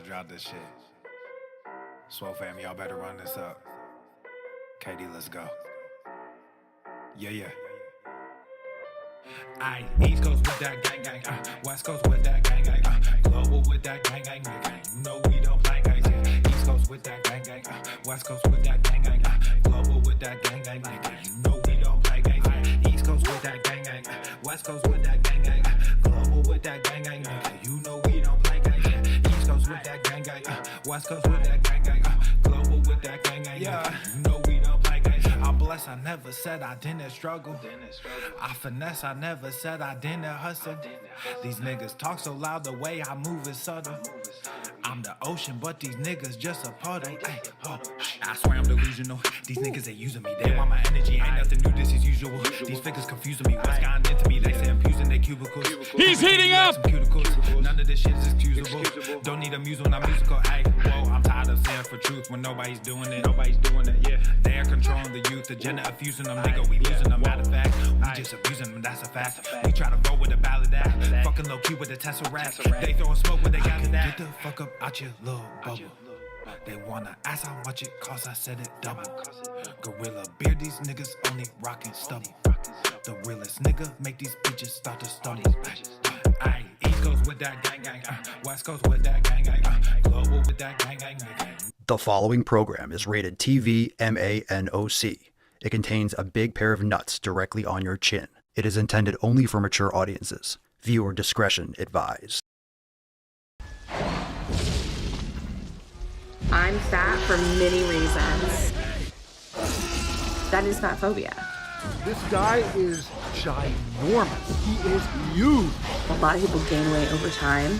drop this shit. Swole fam, y'all better run this up. KD, let's go. Yeah. Aye, East Coast with that gang gang, West Coast with that gang gang, global with that gang gang, you know we don't play gang, yeah. East Coast with that gang gang, West Coast with that gang gang, global with that gang gang, you know we don't play gang, yeah. East Coast with that gang gang, West Coast with that gang gang, global with that gang gang, you know we don't play gang, yeah. East Coast with that gang gang, West Coast with that gang gang, global with that gang gang, yeah. You know we don't play gang. I'm blessed, I never said I didn't struggle. I finesse, I never said I didn't hustle. These niggas talk so loud, the way I move is subtle. I'm the ocean, but these niggas just a puddle. I swear I'm delusional. These niggas, they using me. They want my energy, ain't nothing new, this is usual. These figures confusing me. What's gotten into me? They say I'm using their cubicles. He's heating up! None of this shit is excusable. Don't need a muse when I'm musical. Ay, whoa, I'm tired of saying for truth when nobody's doing it. Yeah. They're controlling the youth, agenda of fusing them, nigga. We losing them. Matter of fact, we just abusing them. That's a fact. We try to roll with a ballad act. Fucking low key with a Tesseract. They throwing smoke when they got it. Get the fuck up out your little bubble. They wanna ask how much it costs, I said it double. Gorilla beer, these niggas only rockin' stubble. The realest nigga make these bitches start to stumble. Aye, East Coast with that gang gang, West Coast with that gang gang, global with that gang gang. The following program is rated TV MANOC. It contains a big pair of nuts directly on your chin. It is intended only for mature audiences. Viewer discretion advised. I'm fat for many reasons. That is fat phobia. This guy is ginormous. He is huge. A lot of people gain weight over time.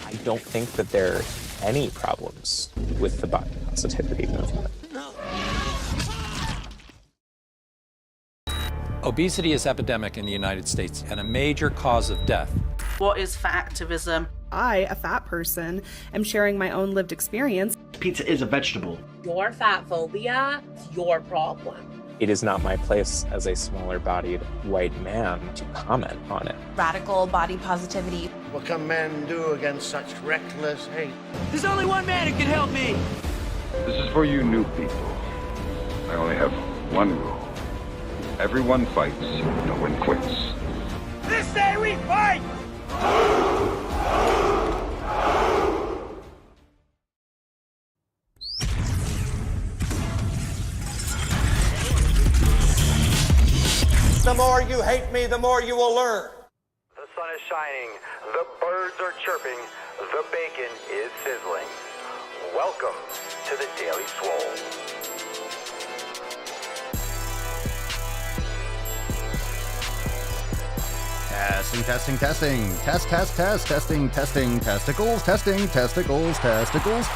I don't think that there are any problems with the body positivity movement. Obesity is epidemic in the United States and a major cause of death. What is fat activism? I, a fat person, am sharing my own lived experience. Pizza is a vegetable. Your fat phobia is your problem. It is not my place as a smaller-bodied white man to comment on it. Radical body positivity. What can men do against such reckless hate? There's only one man who can help me. This is for you new people. I only have one rule. Everyone fights, no one quits. This day we fight! The more you hate me, the more you will learn. The sun is shining, the birds are chirping, the bacon is sizzling. Welcome to the Daily Swole. Testing. Testicles.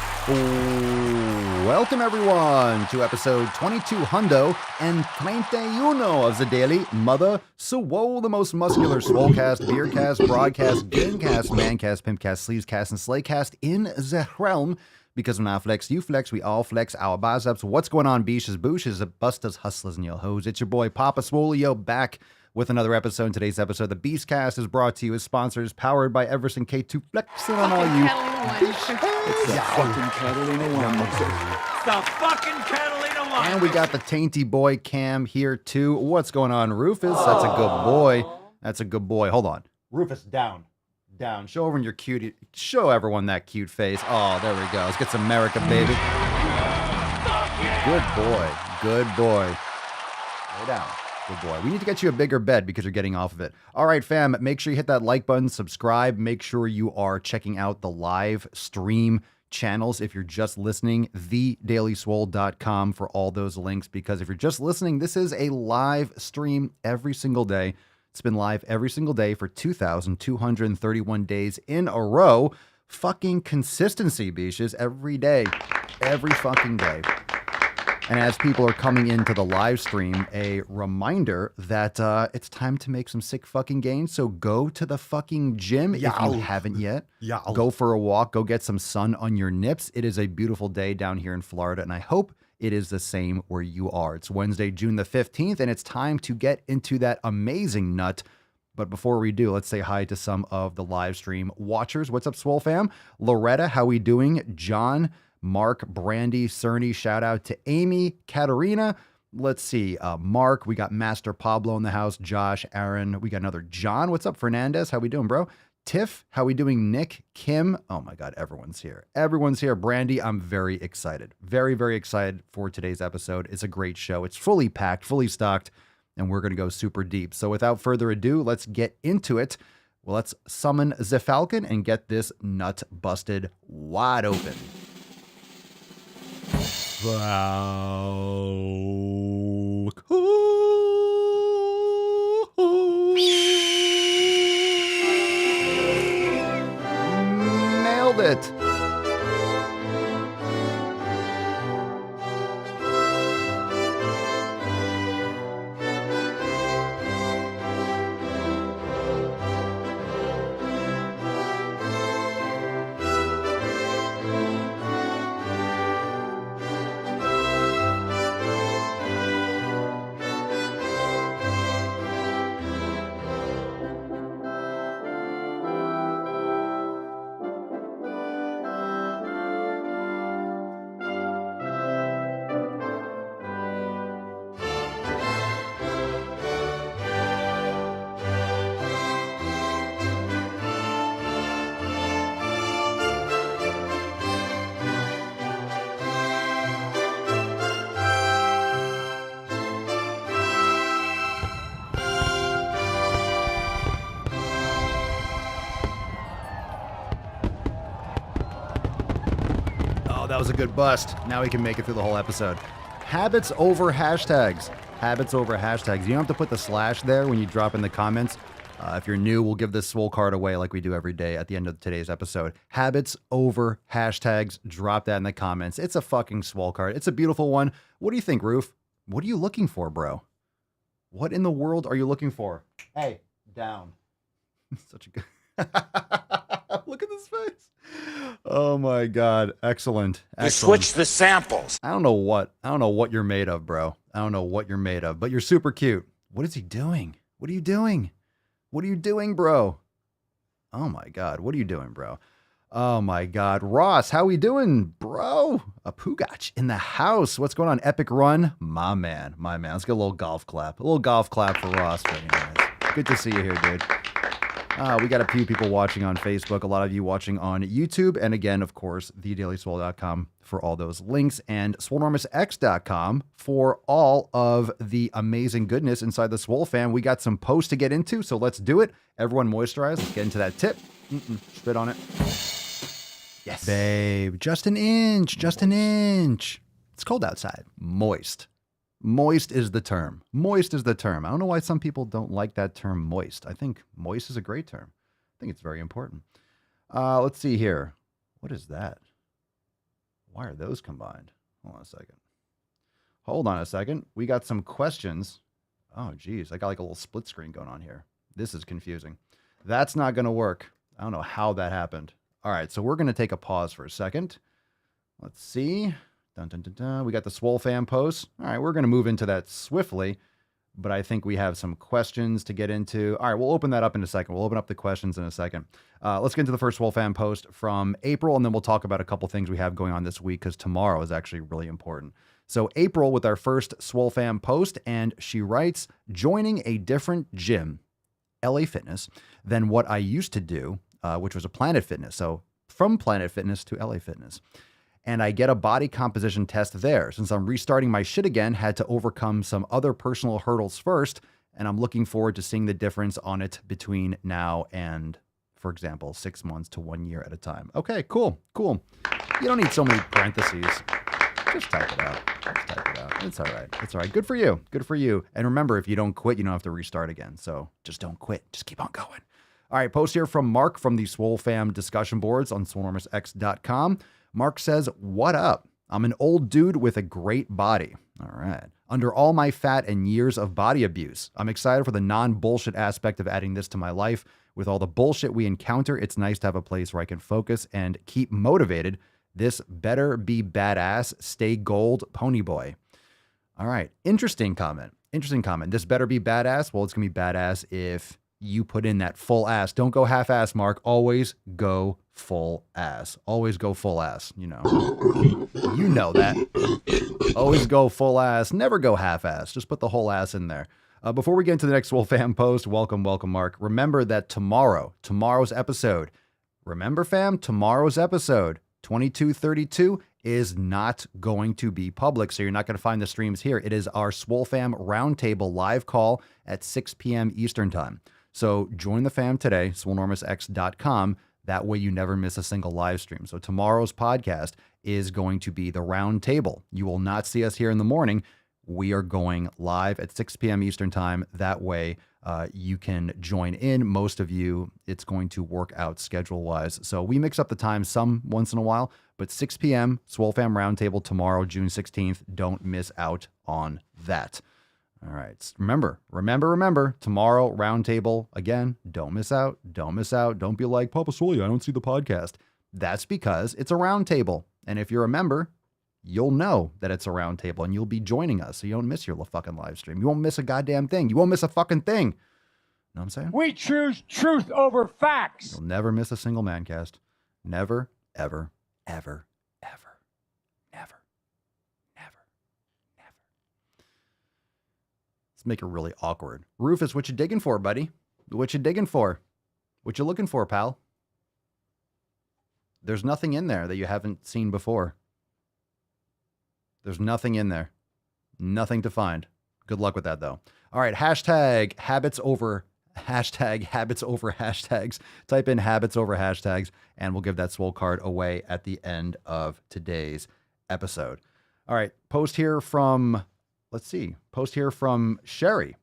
Welcome everyone to episode 22 hundo and 31 of the Daily Mother Swole, the most muscular swolecast, beercast, broadcast, gamecast, mancast, pimpcast, sleevescast, and slaycast in the realm. Because when I flex, you flex, we all flex our biceps. What's going on, beaches, booshes, busters, hustlers, and yo hoes? It's your boy Papa Swolio back with another episode. Today's episode, the Beastcast, is brought to you as sponsors, powered by Everson K2 Flexing on all you. It's the fucking Catalina One. The fucking Catalina One. And we got the tainty boy Cam here too. What's going on, Rufus? That's a good boy. That's a good boy. Hold on, Rufus, down. Show everyone your cute. Show everyone that cute face. Oh, there we go. Let's get some America, baby. Good boy. Lay down. Good boy. We need to get you a bigger bed because you're getting off of it. All right, fam, make sure you hit that like button, subscribe. Make sure you are checking out the live stream channels. If you're just listening, thedailyswole.com for all those links, because if you're just listening, this is a live stream every single day. It's been live every single day for 2,231 days in a row. Fucking consistency, beaches. Every day. Every fucking day. And as people are coming into the live stream, a reminder that it's time to make some sick fucking gains. So go to the fucking gym if you haven't yet. Go for a walk. Go get some sun on your nips. It is a beautiful day down here in Florida, and I hope it is the same where you are. It's Wednesday, June the 15th, and it's time to get into that amazing nut But before we do, let's say hi to some of the live stream watchers. What's up, Swole fam? Loretta, how we doing? John, Mark, Brandy, Cerny, shout out to Amy, Katarina. Let's see, Mark, we got Master Pablo in the house, Josh, Aaron, we got another John. What's up, Fernandez? How we doing, bro? Tiff, how we doing? Nick, Kim, oh my God, everyone's here. Everyone's here. Brandy, I'm very excited. Very, very excited for today's episode. It's a great show. It's fully packed, fully stocked, and we're going to go super deep. So without further ado, let's get into it. Well, let's summon the Falcon and get this nut busted wide open. Nailed it. That was a good bust. Now we can make it through the whole episode. Habits over hashtags. Habits over hashtags. You don't have to put the slash there when you drop in the comments. If you're new, we'll give this Swole card away like we do every day at the end of today's episode. Habits over hashtags. Drop that in the comments. It's a fucking Swole card. It's a beautiful one. What do you think, Roof? What are you looking for, bro? What in the world are you looking for? Hey, down. Such a good... Look at this face. Oh my God. Excellent. You switch the samples. I don't know what you're made of, bro. I don't know what you're made of, but you're super cute. What is he doing? What are you doing? What are you doing, bro? Oh my God. What are you doing, bro? Oh my God. Ross, how we doing, bro? A Pugach in the house. What's going on? Epic run. My man. Let's get a little golf clap. A little golf clap for Ross. Very nice. Good to see you here, dude. We got a few people watching on Facebook, a lot of you watching on YouTube, and again, of course, thedailyswole.com for all those links, and swolenormousx.com for all of the amazing goodness inside the Swole fam. We got some posts to get into, so let's do it. Everyone moisturize. Let's get into that tip. Spit on it. Yes. Babe, just an inch, just an inch. It's cold outside. Moist. Moist is the term. Moist is the term. I don't know why some people don't like that term moist. I think moist is a great term. I think it's very important. Let's see here. What is that? Why are those combined? Hold on a second. We got some questions. Oh, geez. I got like a little split screen going on here. This is confusing. That's not going to work. I don't know how that happened. All right. So we're going to take a pause for a second. Let's see. Dun, dun, dun, dun. We got the Swole fam post. All right, we're going to move into that swiftly, but I think we have some questions to get into. All right, we'll open that up in a second. We'll open up the questions in a second. Let's get into the first Swole fam post from April, and then we'll talk about a couple things we have going on this week because tomorrow is actually really important. So April with our first Swole fam post, and she writes, joining a different gym, LA Fitness, than what I used to do, which was a Planet Fitness. So from Planet Fitness to LA Fitness. And I get a body composition test there. Since I'm restarting my shit again, had to overcome some other personal hurdles first, and I'm looking forward to seeing the difference on it between now and, for example, 6 months to 1 year at a time. Okay, cool. You don't need so many parentheses. Just type it out. It's all right. Good for you. And remember, if you don't quit, you don't have to restart again. So just don't quit. Just keep on going. All right, post here from Mark from the Swole fam discussion boards on swolenormousx.com. Mark says, what up? I'm an old dude with a great body. All right. Under all my fat and years of body abuse, I'm excited for the non-bullshit aspect of adding this to my life. With all the bullshit we encounter, it's nice to have a place where I can focus and keep motivated. This better be badass. Stay gold, pony boy. All right. Interesting comment. This better be badass. Well, it's going to be badass if you put in that full ass. Don't go half ass, Mark. Always go full ass. Always go full ass. You know that. Always go full ass. Never go half ass. Just put the whole ass in there. Before we get into the next Swole Fam post, welcome, Mark. Remember that tomorrow's episode, tomorrow's episode, 2232, is not going to be public, so you're not going to find the streams here. It is our Swole Fam Roundtable live call at 6 p.m. Eastern Time. So join the fam today, swolenormousx.com. That way you never miss a single live stream. So tomorrow's podcast is going to be the Roundtable. You will not see us here in the morning. We are going live at 6 p.m. Eastern Time. That way you can join in. Most of you, it's going to work out schedule-wise. So we mix up the time some once in a while, but 6 p.m. Swole Fam Roundtable tomorrow, June 16th. Don't miss out on that. All right. Remember, tomorrow Roundtable. Again, don't miss out. Don't be like, Papa Swole, I don't see the podcast. That's because it's a roundtable. And if you're a member, you'll know that it's a roundtable and you'll be joining us. So you don't miss your fucking live stream. You won't miss a goddamn thing. You won't miss a fucking thing. Know what I'm saying? We choose truth over facts. You'll never miss a single Mancast. Never, ever, ever, ever, never, never, never. Let's make it really awkward. Rufus, what you digging for, buddy? What you digging for? What you looking for, pal? There's nothing in there that you haven't seen before. There's nothing in there. Nothing to find. Good luck with that, though. All right, hashtag habits over hashtags. Type in habits over hashtags, and we'll give that Swole card away at the end of today's episode. All right, post here from Sherry.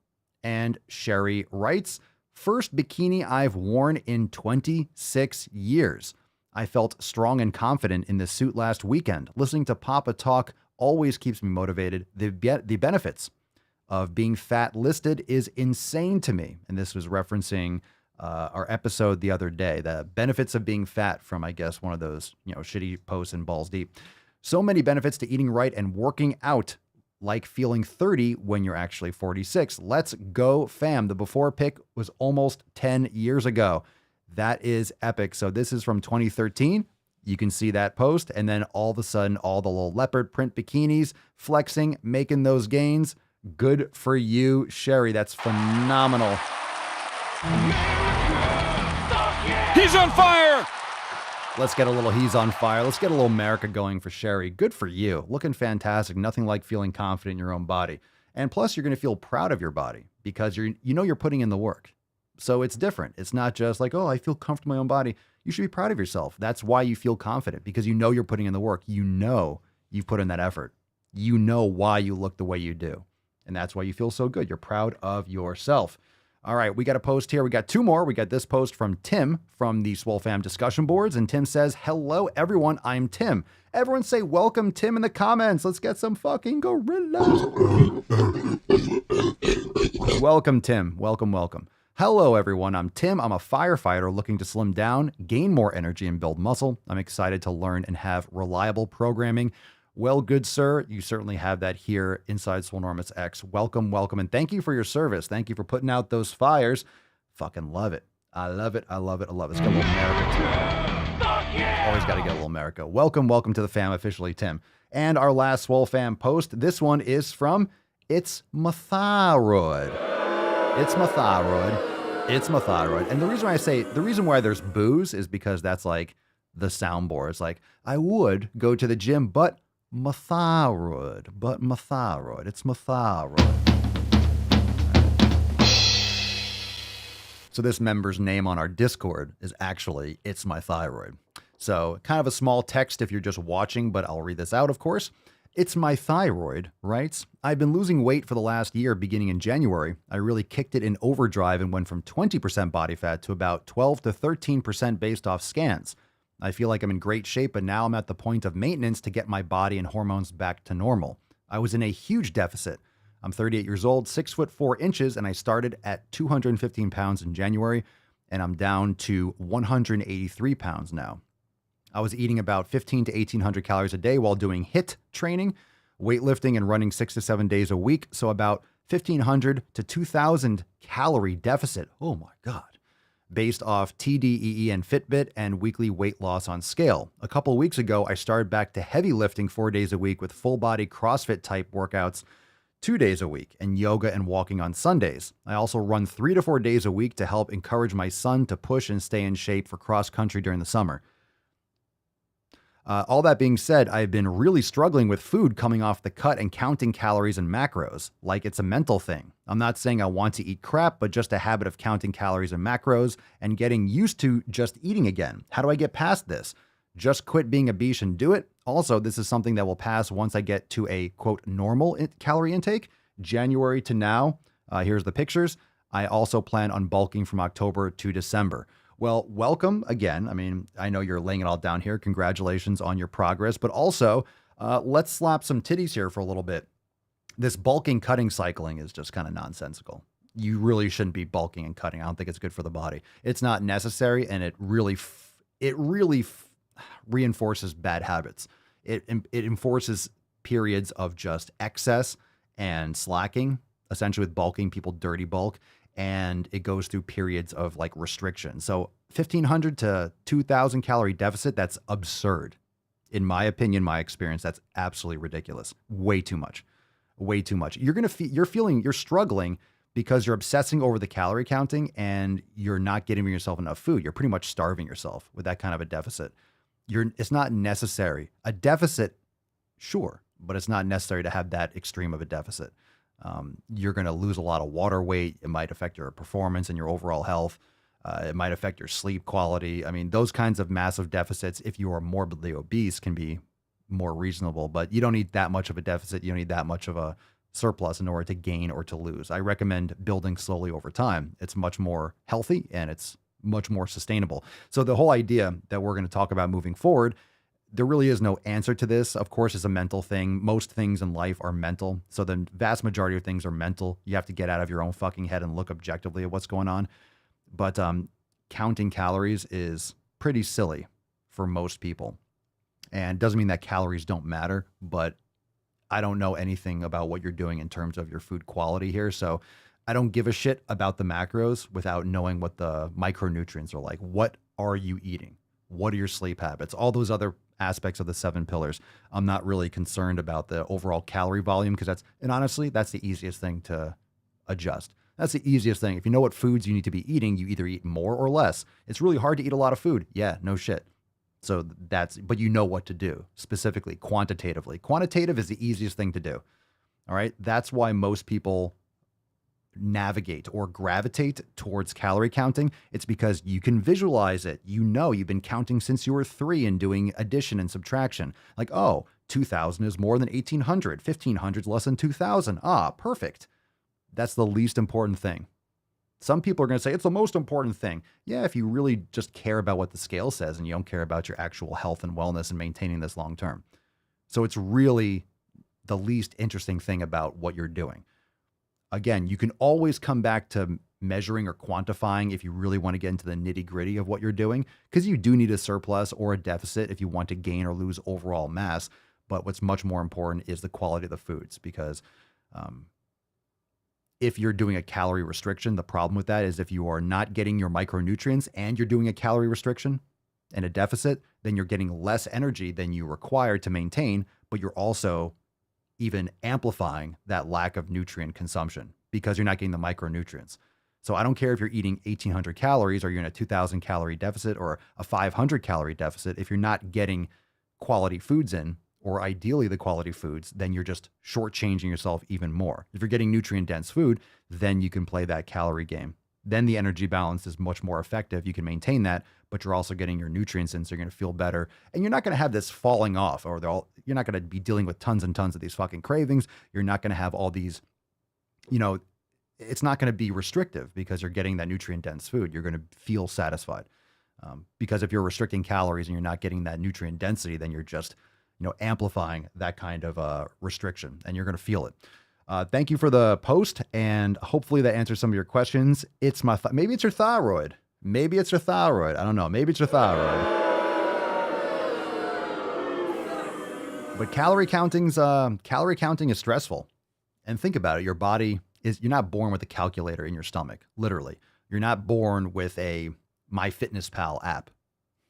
And Sherry writes, first bikini I've worn in 26 years. I felt strong and confident in this suit last weekend. Listening to Papa talk always keeps me motivated. The benefits of being fat listed is insane to me. And this was referencing our episode the other day, the benefits of being fat from, I guess, one of those, shitty posts in Balls Deep. So many benefits to eating right and working out, like feeling 30 when you're actually 46. Let's go, fam. The before pic was almost 10 years ago. That is epic. So this is from 2013. You can see that post. And then all of a sudden, all the little leopard print bikinis flexing, making those gains. Good for you, Sherry. That's phenomenal. He's on fire. Let's get a little he's on fire. Let's get a little America going for Sherry. Good for you. Looking fantastic. Nothing like feeling confident in your own body. And plus, you're going to feel proud of your body because you're putting in the work. So it's different. It's not just like, oh, I feel comfortable in my own body. You should be proud of yourself. That's why you feel confident, because you know you're putting in the work. You know you've put in that effort. You know why you look the way you do. And that's why you feel so good. You're proud of yourself. All right, we got a post here. We got two more. We got this post from Tim from the Swole Fam discussion boards. And Tim says, hello, everyone. I'm Tim. Everyone say welcome, Tim, in the comments. Let's get some fucking gorillas. Welcome, Tim. Welcome. Hello, everyone. I'm Tim. I'm a firefighter looking to slim down, gain more energy, and build muscle. I'm excited to learn and have reliable programming. Well, good sir, you certainly have that here inside Swolenormous X. Welcome, and thank you for your service. Thank you for putting out those fires. Fucking love it. I love it. Let's get a little America, too. Always got to get a little America. Welcome to the fam officially, Tim. And our last Swole Fam post, this one is from It's My Thyroid. It's my thyroid. And the reason why there's booze is because that's like the soundboard. It's like, I would go to the gym, but my thyroid. It's my thyroid. So this member's name on our Discord is actually It's My Thyroid. So kind of a small text if you're just watching, but I'll read this out, of course. It's My Thyroid writes, I've been losing weight for the last year beginning in January. I really kicked it in overdrive and went from 20% body fat to about 12 to 13% based off scans. I feel like I'm in great shape, but now I'm at the point of maintenance to get my body and hormones back to normal. I was in a huge deficit. I'm 38 years old, 6 foot 4 inches, and I started at 215 pounds in January, and I'm down to 183 pounds now. I was eating about 15 to 1,800 calories a day while doing HIIT training, weightlifting, and running 6 to 7 days a week. So about 1,500 to 2,000 calorie deficit. Oh my God. Based off TDEE and Fitbit and weekly weight loss on scale. A couple of weeks ago, I started back to heavy lifting 4 days a week with full body CrossFit type workouts 2 days a week and yoga and walking on Sundays. I also run 3 to 4 days a week to help encourage my son to push and stay in shape for cross country during the summer. All that being said, I've been really struggling with food coming off the cut and counting calories and macros, like it's a mental thing. I'm not saying I want to eat crap, but just a habit of counting calories and macros and getting used to just eating again. How do I get past this? Just quit being a beast and do it. Also, this is something that will pass once I get to a, quote, normal calorie intake. January to now, here's the pictures. I also plan on bulking from October to December. Well, welcome again. I mean, I know you're laying it all down here. Congratulations on your progress, but also let's slap some titties here for a little bit. This bulking, cutting, cycling is just kind of nonsensical. You really shouldn't be bulking and cutting. I don't think it's good for the body. It's not necessary, and it really reinforces bad habits. It enforces periods of just excess and slacking. Essentially, with bulking, people dirty bulk. And it goes through periods of like restriction. So 1,500 to 2,000 calorie deficit, that's absurd. In my opinion, my experience, that's absolutely ridiculous. Way too much. Way too much. You're struggling because you're obsessing over the calorie counting and you're not getting yourself enough food. You're pretty much starving yourself with that kind of a deficit. It's not necessary. A deficit, sure, but it's not necessary to have that extreme of a deficit. You're going to lose a lot of water weight. It might affect your performance and your overall health. It might affect your sleep quality. I mean, those kinds of massive deficits, if you are morbidly obese, can be more reasonable, but you don't need that much of a deficit. You don't need that much of a surplus in order to gain or to lose. I recommend building slowly over time. It's much more healthy and it's much more sustainable. So the whole idea that we're going to talk about moving forward, there really is no answer to this. Of course, it's a mental thing. Most things in life are mental. So the vast majority of things are mental. You have to get out of your own fucking head and look objectively at what's going on. But counting calories is pretty silly for most people. And doesn't mean that calories don't matter, but I don't know anything about what you're doing in terms of your food quality here. So I don't give a shit about the macros without knowing what the micronutrients are like. What are you eating? What are your sleep habits? All those other aspects of the 7 pillars. I'm not really concerned about the overall calorie volume because honestly, that's the easiest thing to adjust. That's the easiest thing. If you know what foods you need to be eating, you either eat more or less. It's really hard to eat a lot of food. Yeah, no shit. So but you know what to do specifically, quantitatively. Quantitative is the easiest thing to do. All right. That's why most people navigate or gravitate towards calorie counting. It's because you can visualize it. You know, you've been counting since you were 3 and doing addition and subtraction. Like, oh, 2,000 is more than 1,800. 1,500 is less than 2,000. Ah, perfect. That's the least important thing. Some people are going to say it's the most important thing. Yeah, if you really just care about what the scale says and you don't care about your actual health and wellness and maintaining this long term. So it's really the least interesting thing about what you're doing. Again, you can always come back to measuring or quantifying if you really want to get into the nitty gritty of what you're doing, because you do need a surplus or a deficit if you want to gain or lose overall mass. But what's much more important is the quality of the foods, because if you're doing a calorie restriction, the problem with that is if you are not getting your micronutrients and you're doing a calorie restriction and a deficit, then you're getting less energy than you require to maintain, but you're also even amplifying that lack of nutrient consumption because you're not getting the micronutrients. So I don't care if you're eating 1,800 calories or you're in a 2,000 calorie deficit or a 500 calorie deficit. If you're not getting quality foods in, or ideally the quality foods, then you're just shortchanging yourself even more. If you're getting nutrient dense food, then you can play that calorie game. Then the energy balance is much more effective. You can maintain that, but you're also getting your nutrients in, so you're going to feel better. And you're not going to have this falling off, or you're not going to be dealing with tons and tons of these fucking cravings. You're not going to have all these, it's not going to be restrictive because you're getting that nutrient dense food. You're going to feel satisfied. Because if you're restricting calories and you're not getting that nutrient density, then you're just amplifying that kind of restriction, and you're going to feel it. Thank you for the post, and hopefully that answers some of your questions. It's maybe it's your thyroid. Maybe it's your thyroid. I don't know. Maybe it's your thyroid. But calorie counting is stressful. And think about it. Your body is you're not born with a calculator in your stomach, literally. You're not born with a MyFitnessPal app.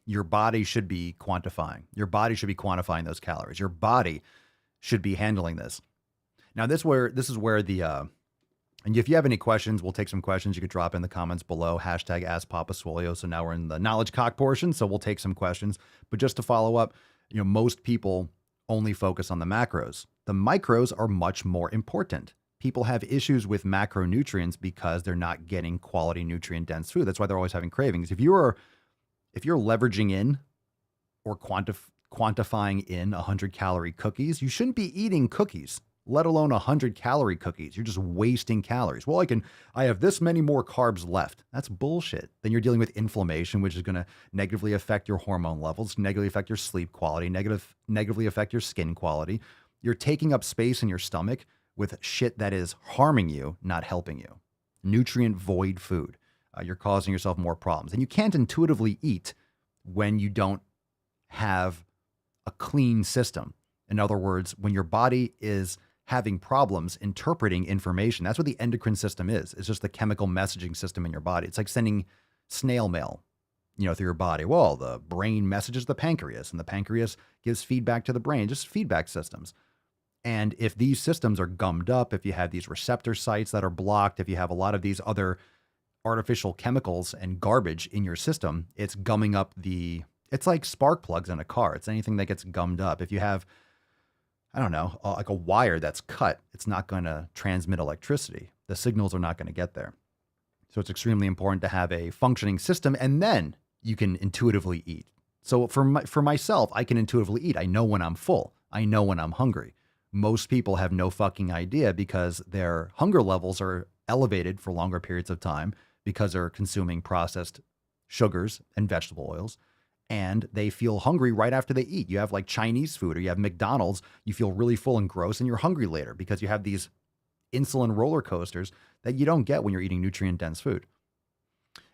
Your body should be quantifying. Your body should be quantifying those calories. Your body should be handling this. Now, this is where the and if you have any questions, we'll take some questions. You could drop in the comments below. Hashtag #AskPapaSwolio. So now we're in the knowledge cock portion. So we'll take some questions. But just to follow up, most people only focus on the macros. The micros are much more important. People have issues with macronutrients because they're not getting quality nutrient dense food. That's why they're always having cravings. If you're leveraging in or quantifying in 100-calorie cookies, you shouldn't be eating cookies, let alone 100-calorie cookies. You're just wasting calories. Well, I have this many more carbs left. That's bullshit. Then you're dealing with inflammation, which is going to negatively affect your hormone levels, negatively affect your sleep quality, negatively affect your skin quality. You're taking up space in your stomach with shit that is harming you, not helping you. Nutrient void food. You're causing yourself more problems. And you can't intuitively eat when you don't have a clean system. In other words, when your body is having problems interpreting information, that's what the endocrine system is. It's just the chemical messaging system in your body. It's like sending snail mail, through your body. Well, the brain messages the pancreas, and the pancreas gives feedback to the brain, just feedback systems. And if these systems are gummed up, if you have these receptor sites that are blocked, if you have a lot of these other artificial chemicals and garbage in your system, it's gumming up it's like spark plugs in a car. It's anything that gets gummed up. If you have, I don't know, like a wire that's cut, it's not going to transmit electricity. The signals are not going to get there. So it's extremely important to have a functioning system, and then you can intuitively eat. So for myself, I can intuitively eat. I know when I'm full. I know when I'm hungry. Most people have no fucking idea because their hunger levels are elevated for longer periods of time because they're consuming processed sugars and vegetable oils, and they feel hungry right after they eat. You have like Chinese food or you have McDonald's, you feel really full and gross and you're hungry later because you have these insulin roller coasters that you don't get when you're eating nutrient dense food.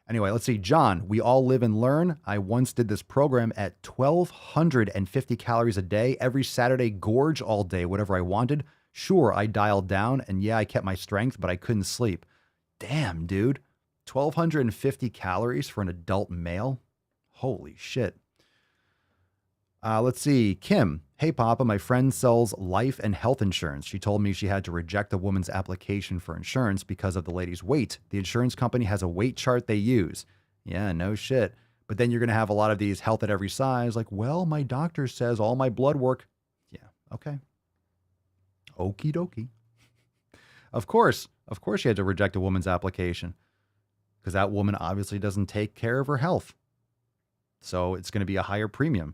Anyway, let's see. John, we all live and learn. I once did this program at 1,250 calories a day, every Saturday, gorge all day, whatever I wanted. Sure, I dialed down, and yeah, I kept my strength, but I couldn't sleep. Damn, dude. 1,250 calories for an adult male? Holy shit. Let's see. Kim, hey, Papa, my friend sells life and health insurance. She told me she had to reject a woman's application for insurance because of the lady's weight. The insurance company has a weight chart they use. Yeah, no shit. But then you're going to have a lot of these health at every size, like, well, my doctor says all my blood work. Yeah, okay. Okie dokie. Of course she had to reject a woman's application because that woman obviously doesn't take care of her health. So it's going to be a higher premium.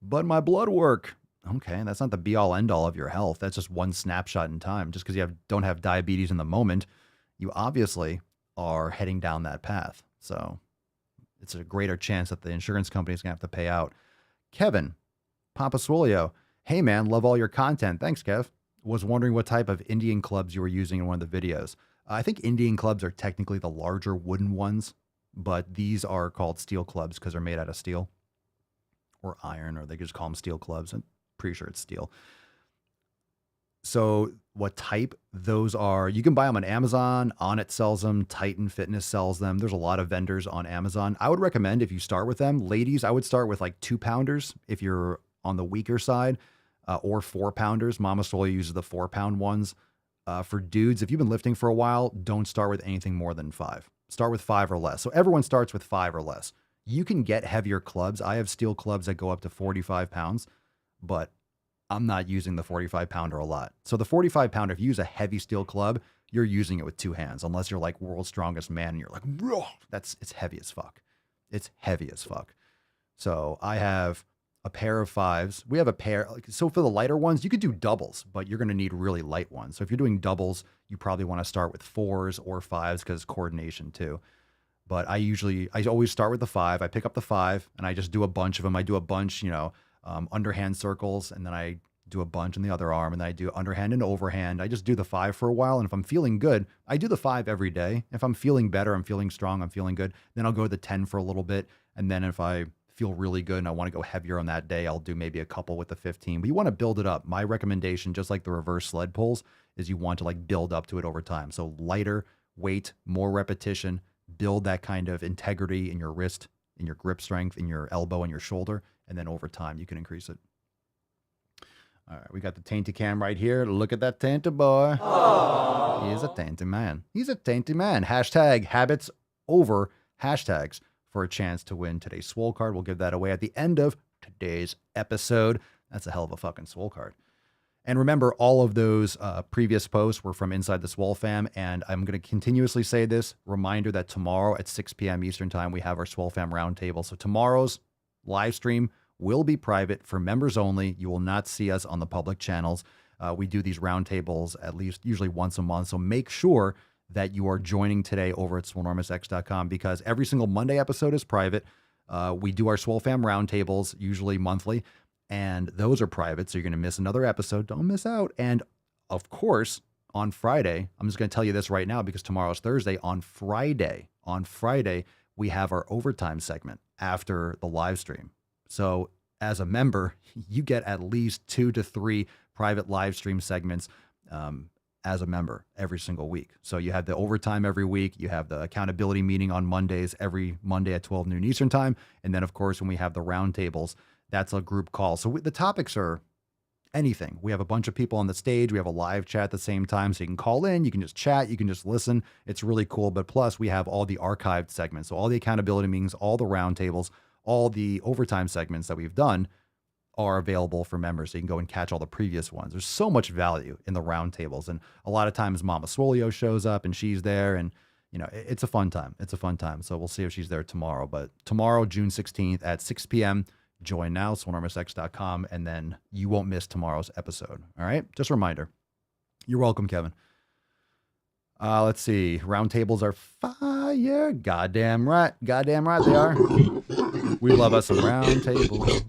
But my blood work. Okay, that's not the be all end all of your health. That's just one snapshot in time. Just because you don't have diabetes in the moment, you obviously are heading down that path. So it's a greater chance that the insurance company is going to have to pay out. Kevin, Papa Swolio, hey man, love all your content. Thanks, Kev. Was wondering what type of Indian clubs you were using in one of the videos. I think Indian clubs are technically the larger wooden ones, but these are called steel clubs because they're made out of steel. Or iron, or they just call them steel clubs. I'm pretty sure it's steel. So what type those are, you can buy them on Amazon. Onnit sells them. Titan Fitness sells them. There's a lot of vendors on Amazon. I would recommend if you start with them, ladies, I would start with like 2-pounders if you're on the weaker side, or 4-pounders. Mama Swole uses the 4-pound ones. For dudes, if you've been lifting for a while, don't start with anything more than 5. Start with 5 or less. So everyone starts with 5 or less. You can get heavier clubs. I have steel clubs that go up to 45 pounds, but I'm not using the 45 pounder a lot. So the 45 pounder, if you use a heavy steel club, you're using it with 2 hands, unless you're like world's strongest man and you're like, it's heavy as fuck. It's heavy as fuck. So I have a pair of 5s. We have a pair. So for the lighter ones, you could do doubles, but you're going to need really light ones. So if you're doing doubles, you probably want to start with 4s or 5s because coordination too. But I always start with the 5. I pick up the 5 and I just do a bunch of them. I do a bunch, underhand circles, and then I do a bunch in the other arm, and then I do underhand and overhand. I just do the 5 for a while. And if I'm feeling good, I do the 5 every day. If I'm feeling better, I'm feeling strong, I'm feeling good, then I'll go to the 10 for a little bit. And then if I feel really good and I want to go heavier on that day, I'll do maybe a couple with the 15. But you want to build it up. My recommendation, just like the reverse sled pulls, is you want to like build up to it over time. So lighter weight, more repetition, build that kind of integrity in your wrist, in your grip strength, in your elbow and your shoulder, and then over time you can increase it. All right, we got the tainty cam right here. Look at that tainty boy. Aww. He is a tainty man. He's a tainty man. Hashtag habits over hashtags for a chance to win today's Swole card. We'll give that away at the end of today's episode. That's a hell of a fucking Swole card. And remember, all of those previous posts were from inside the Swole fam, and I'm going to continuously say this. Reminder that tomorrow at 6 p.m. Eastern time, we have our Swole fam roundtable. So tomorrow's live stream will be private for members only. You will not see us on the public channels. We do these roundtables at least usually once a month. So make sure that you are joining today over at swolenormousx.com, because every single Monday episode is private. We do our Swole fam roundtables usually monthly, and those are private. So you're going to miss another episode. Don't miss out. And of course, on Friday, I'm just going to tell you this right now because tomorrow's Thursday. On Friday, we have our overtime segment after the live stream. So as a member, you get at least 2 to 3 private live stream segments as a member every single week. So you have the overtime every week. You have the accountability meeting on Mondays, every Monday at 12 noon Eastern time. And then, of course, when we have the roundtables, that's a group call. So the topics are anything. We have a bunch of people on the stage. We have a live chat at the same time. So you can call in, you can just chat, you can just listen. It's really cool. But plus, we have all the archived segments. So all the accountability meetings, all the roundtables, all the overtime segments that we've done are available for members. So you can go and catch all the previous ones. There's so much value in the roundtables. And a lot of times Mama Swolio shows up and she's there, and you know, it's a fun time. It's a fun time. So we'll see if she's there tomorrow. But tomorrow, June 16th at 6 p.m., join now, swolenormousx.com, and then you won't miss tomorrow's episode. All right? Just a reminder. You're welcome, Kevin. Let's see. Roundtables are fire. Goddamn right. Goddamn right they are. We love us some roundtables.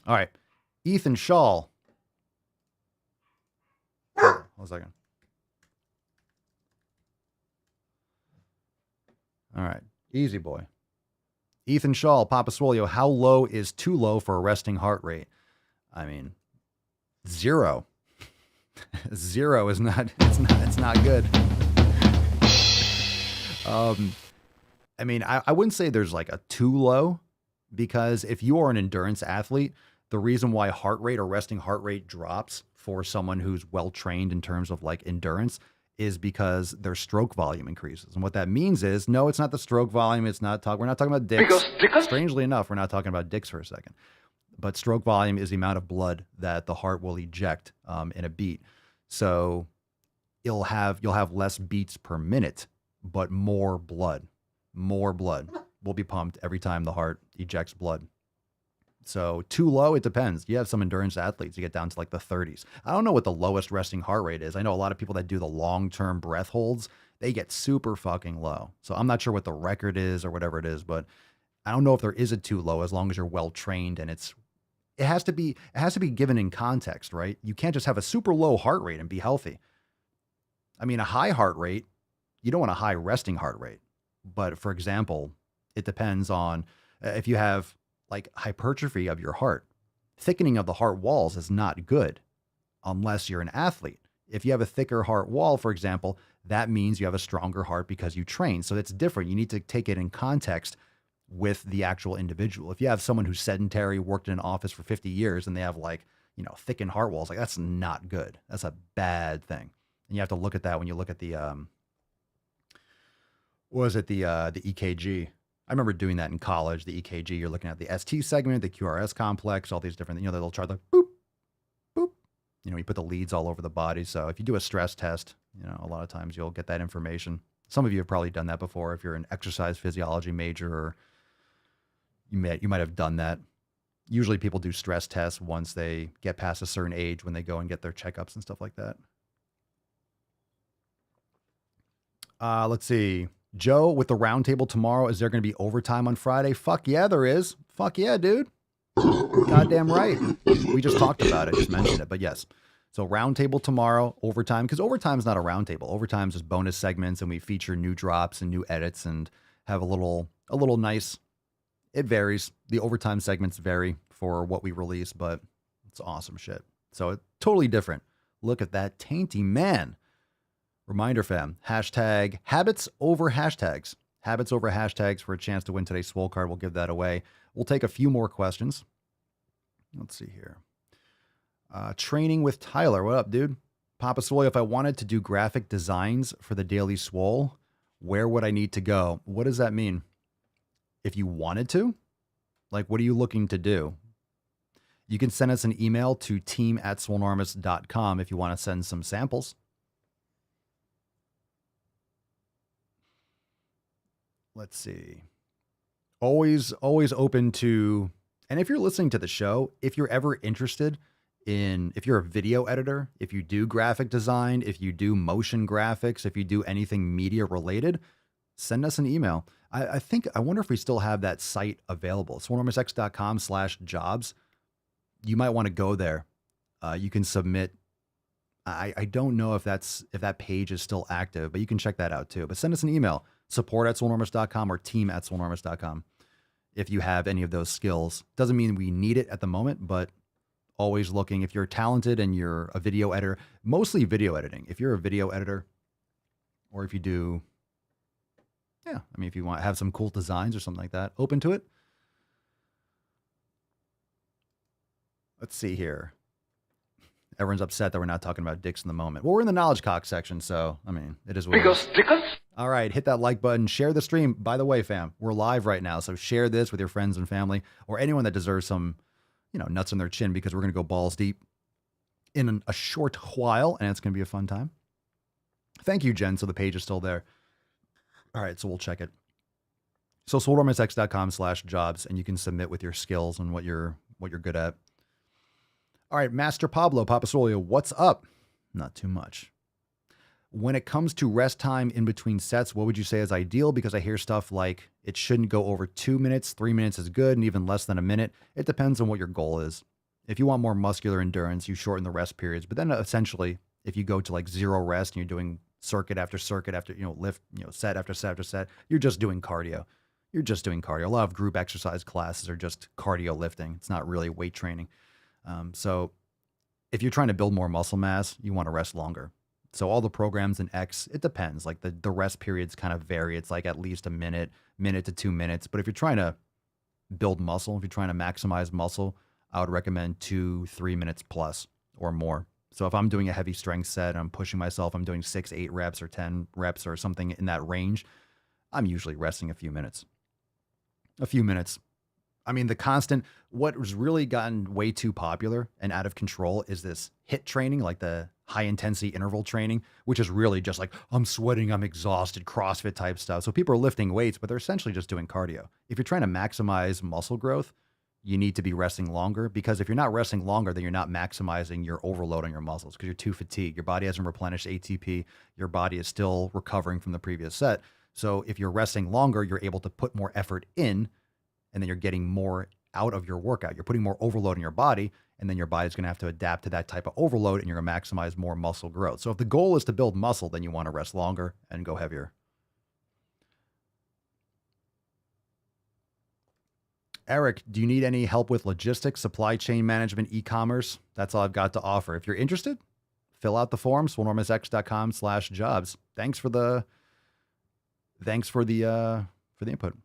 All right. Ethan Shaw. Hold on a second. All right. Easy boy. Ethan Shaw, Papa Swolio, how low is too low for a resting heart rate? I mean, 0. 0 is not, it's not good. I mean, I wouldn't say there's like a too low, because if you are an endurance athlete, the reason why heart rate or resting heart rate drops for someone who's well trained in terms of like endurance is because their stroke volume increases. And what that means is, no, it's not the stroke volume. We're not talking about dicks. Strangely enough, we're not talking about dicks for a second. But stroke volume is the amount of blood that the heart will eject in a beat. So you'll have less beats per minute, but more blood will be pumped every time the heart ejects blood. So too low, it depends. You have some endurance athletes, you get down to like the 30s. I don't know what the lowest resting heart rate is. I know a lot of people that do the long-term breath holds, they get super fucking low. So I'm not sure what the record is or whatever it is, but I don't know if there is a too low, as long as you're well trained, and it has to be given in context, right? You can't just have a super low heart rate and be healthy. I mean, a high heart rate, you don't want a high resting heart rate. But for example, it depends on if you have like hypertrophy of your heart. Thickening of the heart walls is not good unless you're an athlete. If you have a thicker heart wall, for example, that means you have a stronger heart because you train. So that's different. You need to take it in context with the actual individual. If you have someone who's sedentary, worked in an office for 50 years, and they have like, you know, thickened heart walls, like that's not good. That's a bad thing. And you have to look at that when you look at the, the EKG. I remember doing that in college, the EKG. You're looking at the ST segment, the QRS complex, all these different, you know, they'll chart like boop, boop. You know, you put the leads all over the body. So if you do a stress test, you know, a lot of times you'll get that information. Some of you have probably done that before. If you're an exercise physiology major, or you might have done that. Usually people do stress tests once they get past a certain age, when they go and get their checkups and stuff like that. Let's see. Joe, with the roundtable tomorrow, is there going to be overtime on Friday? Fuck yeah, there is. Fuck yeah, dude. Goddamn right. We just talked about it, just mentioned it, but yes. So roundtable tomorrow, overtime, because overtime is not a roundtable. Overtime is just bonus segments, and we feature new drops and new edits, and have a little nice It varies. The overtime segments vary for what we release, but it's awesome shit. So it's totally different. Look at that tainty man. Reminder, fam, hashtag habits over hashtags. Habits over hashtags for a chance to win today's Swole card. We'll give that away. We'll take a few more questions. Let's see here. Training with Tyler. What up, dude? Papa Swole, if I wanted to do graphic designs for the Daily Swole, where would I need to go? What does that mean? If you wanted to? Like, what are you looking to do? You can send us an email to team@swolenormous.com if you want to send some samples. Let's see. Always open to, and if you're listening to the show, if you're ever interested in, if you're a video editor, if you do graphic design, if you do motion graphics, if you do anything media related, send us an email. I wonder if we still have that site available. swolenormousx.com/jobs. You might want to go there. You can submit. I don't know if that page is still active, but you can check that out too. But send us an email, support@swolenormous.com or team@swolenormous.com. If you have any of those skills. Doesn't mean we need it at the moment, but always looking. If you're talented and you're a video editor, mostly video editing. If you're a video editor, or if you do, if you want to have some cool designs or something like that, open to it. Let's see here. Everyone's upset that we're not talking about dicks in the moment. Well, we're in the knowledge cock section, so, it is what it is. All right, hit that like button, share the stream. By the way, fam, we're live right now, so share this with your friends and family or anyone that deserves some, nuts on their chin, because we're going to go balls deep in a short while, and it's going to be a fun time. Thank you, Jen, so the page is still there. All right, so we'll check it. So swolenormousx.com/jobs, and you can submit with your skills and what you're good at. All right, Master Pablo Papasolio, what's up? Not too much. When it comes to rest time in between sets, what would you say is ideal? Because I hear stuff like it shouldn't go over 2 minutes, 3 minutes is good, and even less than a minute. It depends on what your goal is. If you want more muscular endurance, you shorten the rest periods. But then essentially, if you go to like zero rest and you're doing circuit after circuit after, lift, set after set after set, you're just doing cardio. You're just doing cardio. A lot of group exercise classes are just cardio lifting. It's not really weight training. So if you're trying to build more muscle mass, you want to rest longer. So all the programs in X, it depends. Like the rest periods kind of vary. It's like at least a minute to 2 minutes. But if you're trying to build muscle, if you're trying to maximize muscle, I would recommend 2-3 minutes plus or more. So if I'm doing a heavy strength set, I'm pushing myself, I'm doing 6-8 reps or 10 reps or something in that range, I'm usually resting a few minutes. What has really gotten way too popular and out of control is this HIIT training, like the high intensity interval training, which is really just like, I'm sweating, I'm exhausted, CrossFit type stuff. So people are lifting weights, but they're essentially just doing cardio. If you're trying to maximize muscle growth, you need to be resting longer, because if you're not resting longer, then you're not maximizing your overload on your muscles because you're too fatigued. Your body hasn't replenished ATP. Your body is still recovering from the previous set. So if you're resting longer, you're able to put more effort in, and then you're getting more out of your workout. You're putting more overload in your body, and then your body's going to have to adapt to that type of overload, and you're going to maximize more muscle growth. So if the goal is to build muscle, then you want to rest longer and go heavier. Eric, do you need any help with logistics, supply chain management, e-commerce? That's all I've got to offer. If you're interested, fill out the form, swolenormousx.com/jobs. Thanks for the input.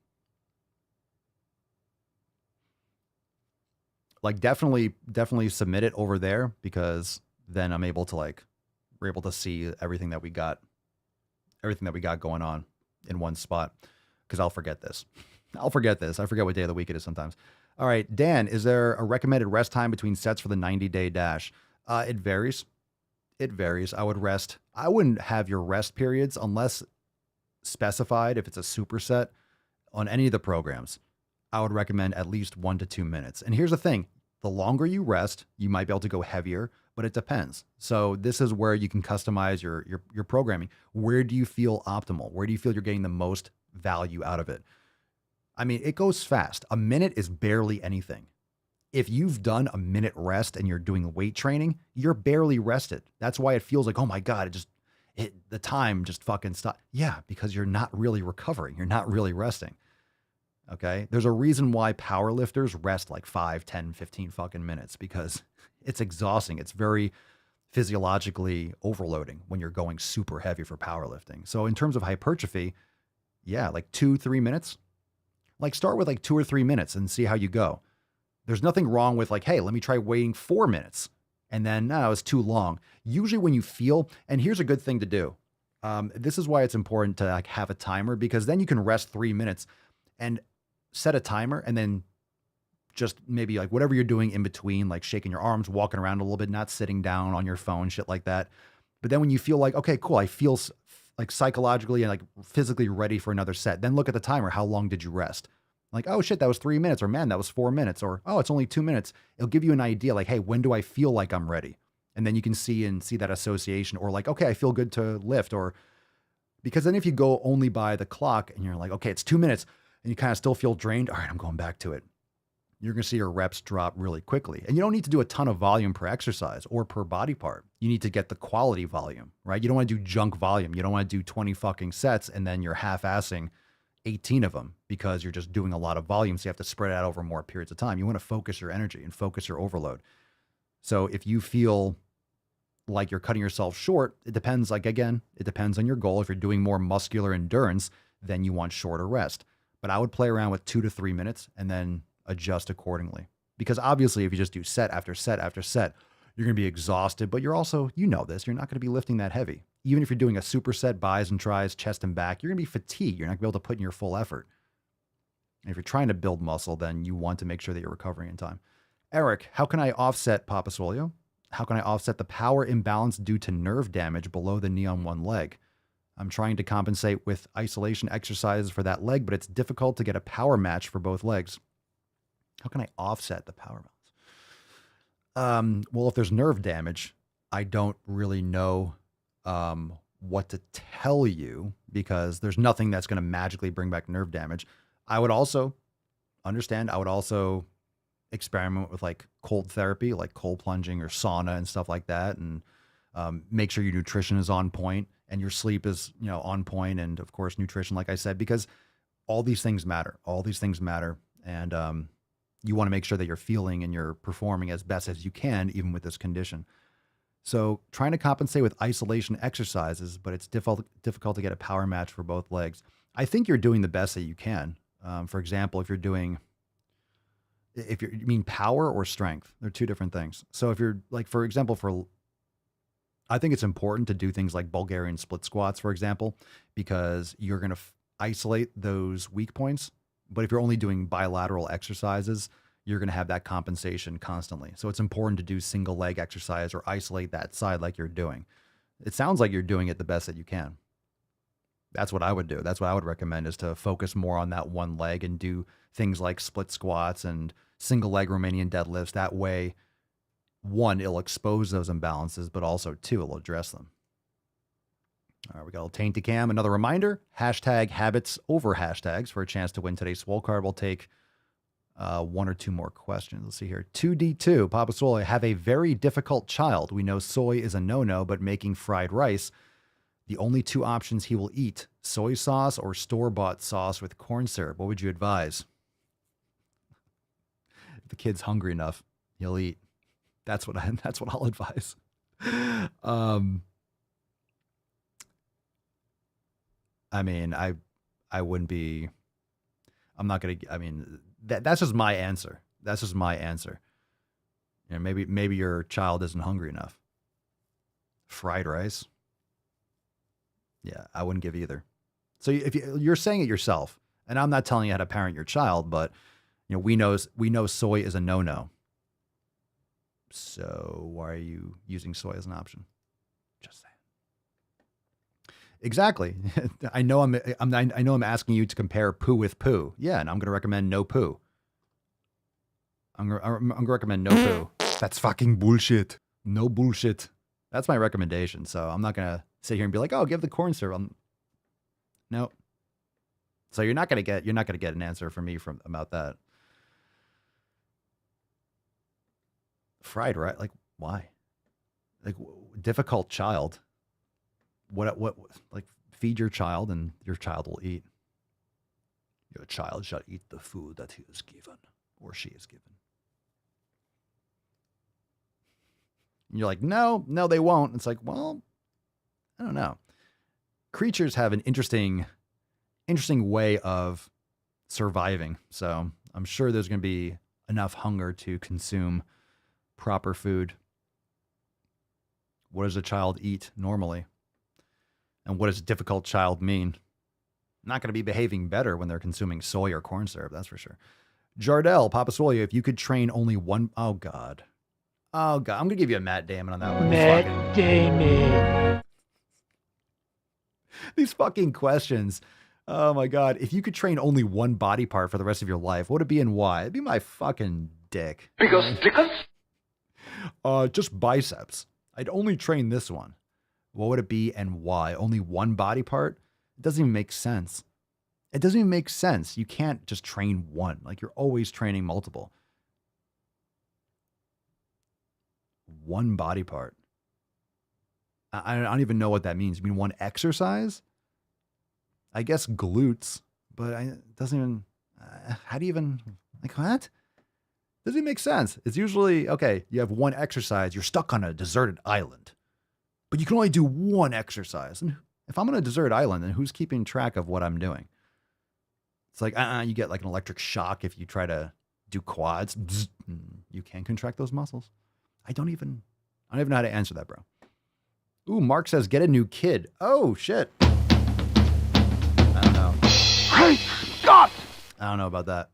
Like definitely submit it over there, because then I'm able to we're able to see everything that we got going on in one spot, because I'll forget this. I forget what day of the week it is sometimes. All right, Dan, is there a recommended rest time between sets for the 90-day dash? It varies. I wouldn't have your rest periods unless specified. If it's a superset on any of the programs, I would recommend at least 1 to 2 minutes. And here's the thing. The longer you rest, you might be able to go heavier, but it depends. So this is where you can customize your programming. Where do you feel optimal? Where do you feel you're getting the most value out of it? It goes fast. A minute is barely anything. If you've done a minute rest and you're doing weight training, you're barely rested. That's why it feels like, oh my God, the time just fucking stopped. Yeah, because you're not really recovering. You're not really resting. Okay. There's a reason why power lifters rest like 5, 10, 15 fucking minutes because it's exhausting. It's very physiologically overloading when you're going super heavy for powerlifting. So in terms of hypertrophy, yeah, like 2, 3 minutes. Like start with like 2 or 3 minutes and see how you go. There's nothing wrong with like, hey, let me try waiting 4 minutes. And then, no, it's too long. Usually when you feel, and here's a good thing to do. This is why it's important to like have a timer because then you can rest 3 minutes and set a timer and then just maybe like whatever you're doing in between, like shaking your arms, walking around a little bit, not sitting down on your phone, shit like that. But then when you feel like, okay, cool, I feel like psychologically and like physically ready for another set, then look at the timer. How long did you rest? Like, oh shit, that was 3 minutes, or man, that was 4 minutes, or oh, it's only 2 minutes. It'll give you an idea like, hey, when do I feel like I'm ready? And then you can see that association, or like, okay, I feel good to lift, or because then if you go only by the clock and you're like, okay, it's 2 minutes and you kind of still feel drained, all right, I'm going back to it. You're going to see your reps drop really quickly. And you don't need to do a ton of volume per exercise or per body part. You need to get the quality volume, right? You don't want to do junk volume. You don't want to do 20 fucking sets and then you're half-assing 18 of them because you're just doing a lot of volume. So you have to spread it out over more periods of time. You want to focus your energy and focus your overload. So if you feel like you're cutting yourself short, it depends. Like, again, it depends on your goal. If you're doing more muscular endurance, then you want shorter rest. But I would play around with 2 to 3 minutes and then adjust accordingly. Because obviously, if you just do set after set after set, you're going to be exhausted, but you're also, you know this, you're not going to be lifting that heavy. Even if you're doing a superset, bis and tris, chest and back, you're going to be fatigued. You're not going to be able to put in your full effort. And if you're trying to build muscle, then you want to make sure that you're recovering in time. Eric, how can I offset, Papa Swolio? How can I offset the power imbalance due to nerve damage below the knee on one leg? I'm trying to compensate with isolation exercises for that leg, but it's difficult to get a power match for both legs. How can I offset the power balance? Well, if there's nerve damage, I don't really know what to tell you because there's nothing that's going to magically bring back nerve damage. I would also experiment with like cold therapy, like cold plunging or sauna and stuff like that. And make sure your nutrition is on point and your sleep is, on point. And of course, nutrition, like I said, because all these things matter. And you want to make sure that you're feeling and you're performing as best as you can, even with this condition. So trying to compensate with isolation exercises, but it's difficult to get a power match for both legs. I think you're doing the best that you can. For example, you mean power or strength, they're two different things. So if you're like, for example, I think it's important to do things like Bulgarian split squats, for example, because you're going to isolate those weak points. But if you're only doing bilateral exercises, you're going to have that compensation constantly. So it's important to do single leg exercise or isolate that side like you're doing. It sounds like you're doing it the best that you can. That's what I would do. That's what I would recommend, is to focus more on that one leg and do things like split squats and single leg Romanian deadlifts. That way, one, it'll expose those imbalances, but also two, it'll address them. All right, we got a little Tainty Cam. Another reminder, hashtag habits over hashtags for a chance to win today's Swole card. We'll take 1 or 2 more questions. Let's see here. 2D2, Papa Swole, I have a very difficult child. We know soy is a no-no, but making fried rice, the only 2 options he will eat, soy sauce or store-bought sauce with corn syrup. What would you advise? If the kid's hungry enough, he'll eat. That's what I'll advise. I mean, I wouldn't be, I'm not going to, I mean, that's just my answer. That's just my answer. Maybe your child isn't hungry enough. Fried rice. Yeah, I wouldn't give either. So if you're saying it yourself, and I'm not telling you how to parent your child, but we know soy is a no-no. So why are you using soy as an option? Just saying. Exactly. I know I'm asking you to compare poo with poo. Yeah, and I'm going to recommend no poo. I'm going to recommend no poo. That's fucking bullshit. No bullshit. That's my recommendation. So I'm not going to sit here and be like, oh, give the corn syrup. No. So you're not going to get an answer from me about that. Fried, right? Like, why? Like, difficult child. What, like, feed your child and your child will eat. Your child shall eat the food that he is given, or she is given. And you're like, no, they won't. It's like, well, I don't know. Creatures have an interesting way of surviving. So I'm sure there's going to be enough hunger to consume proper food. What does a child eat normally? And what does a difficult child mean? Not going to be behaving better when they're consuming soy or corn syrup, that's for sure. Jardel, Papa Swole, if you could train only one... Oh, God. I'm going to give you a Matt Damon on that one. Matt Damon. These fucking questions. Oh, my God. If you could train only one body part for the rest of your life, what would it be and why? It'd be my fucking dick. Because. Just biceps. I'd only train this one. What would it be and why? Only one body part? It doesn't even make sense. It doesn't even make sense. You can't just train one. Like, you're always training multiple. One body part. I don't even know what that means. You mean one exercise? I guess glutes, but it doesn't even... how do you even... Like, what? Doesn't even make sense. It's usually, okay, you have one exercise. You're stuck on a deserted island. But you can only do one exercise. And if I'm on a desert island, then who's keeping track of what I'm doing? It's like, you get like an electric shock if you try to do quads. You can't contract those muscles. I don't even know how to answer that, bro. Ooh, Mark says, get a new kid. Oh, shit. I don't know. Great Scott! I don't know about that.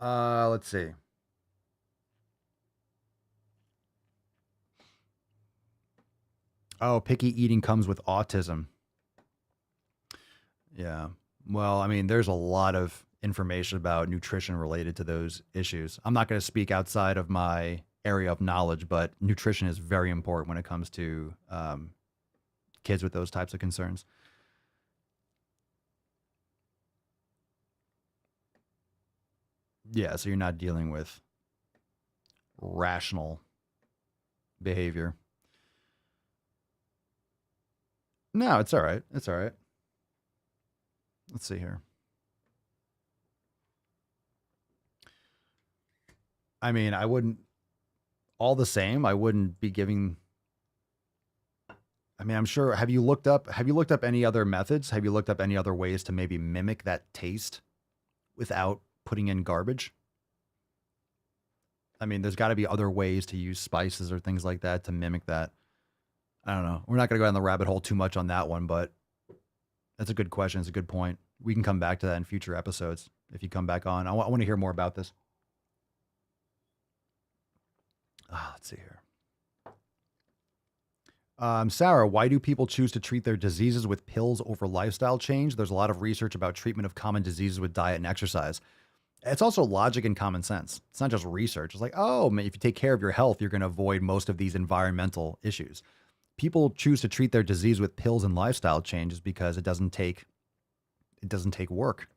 Let's see. Oh, picky eating comes with autism. Yeah. Well, I mean, there's a lot of information about nutrition related to those issues. I'm not going to speak outside of my area of knowledge, but nutrition is very important when it comes to kids with those types of concerns. Yeah, so you're not dealing with rational behavior. No, it's all right. It's all right. Let's see here. I mean, I wouldn't, all the same, I wouldn't be giving, I mean, I'm sure, have you looked up any other methods? Have you looked up any other ways to maybe mimic that taste without putting in garbage? I mean, there's got to be other ways to use spices or things like that to mimic that. I don't know. We're not going to go down the rabbit hole too much on that one, but that's a good question. It's a good point. We can come back to that in future episodes if you come back on. I want to hear more about this. Let's see here. Sarah, why do people choose to treat their diseases with pills over lifestyle change? There's a lot of research about treatment of common diseases with diet and exercise. It's also logic and common sense. It's not just research. It's like, oh, man, if you take care of your health, you're going to avoid most of these environmental issues. People choose to treat their disease with pills and lifestyle changes because it doesn't take work.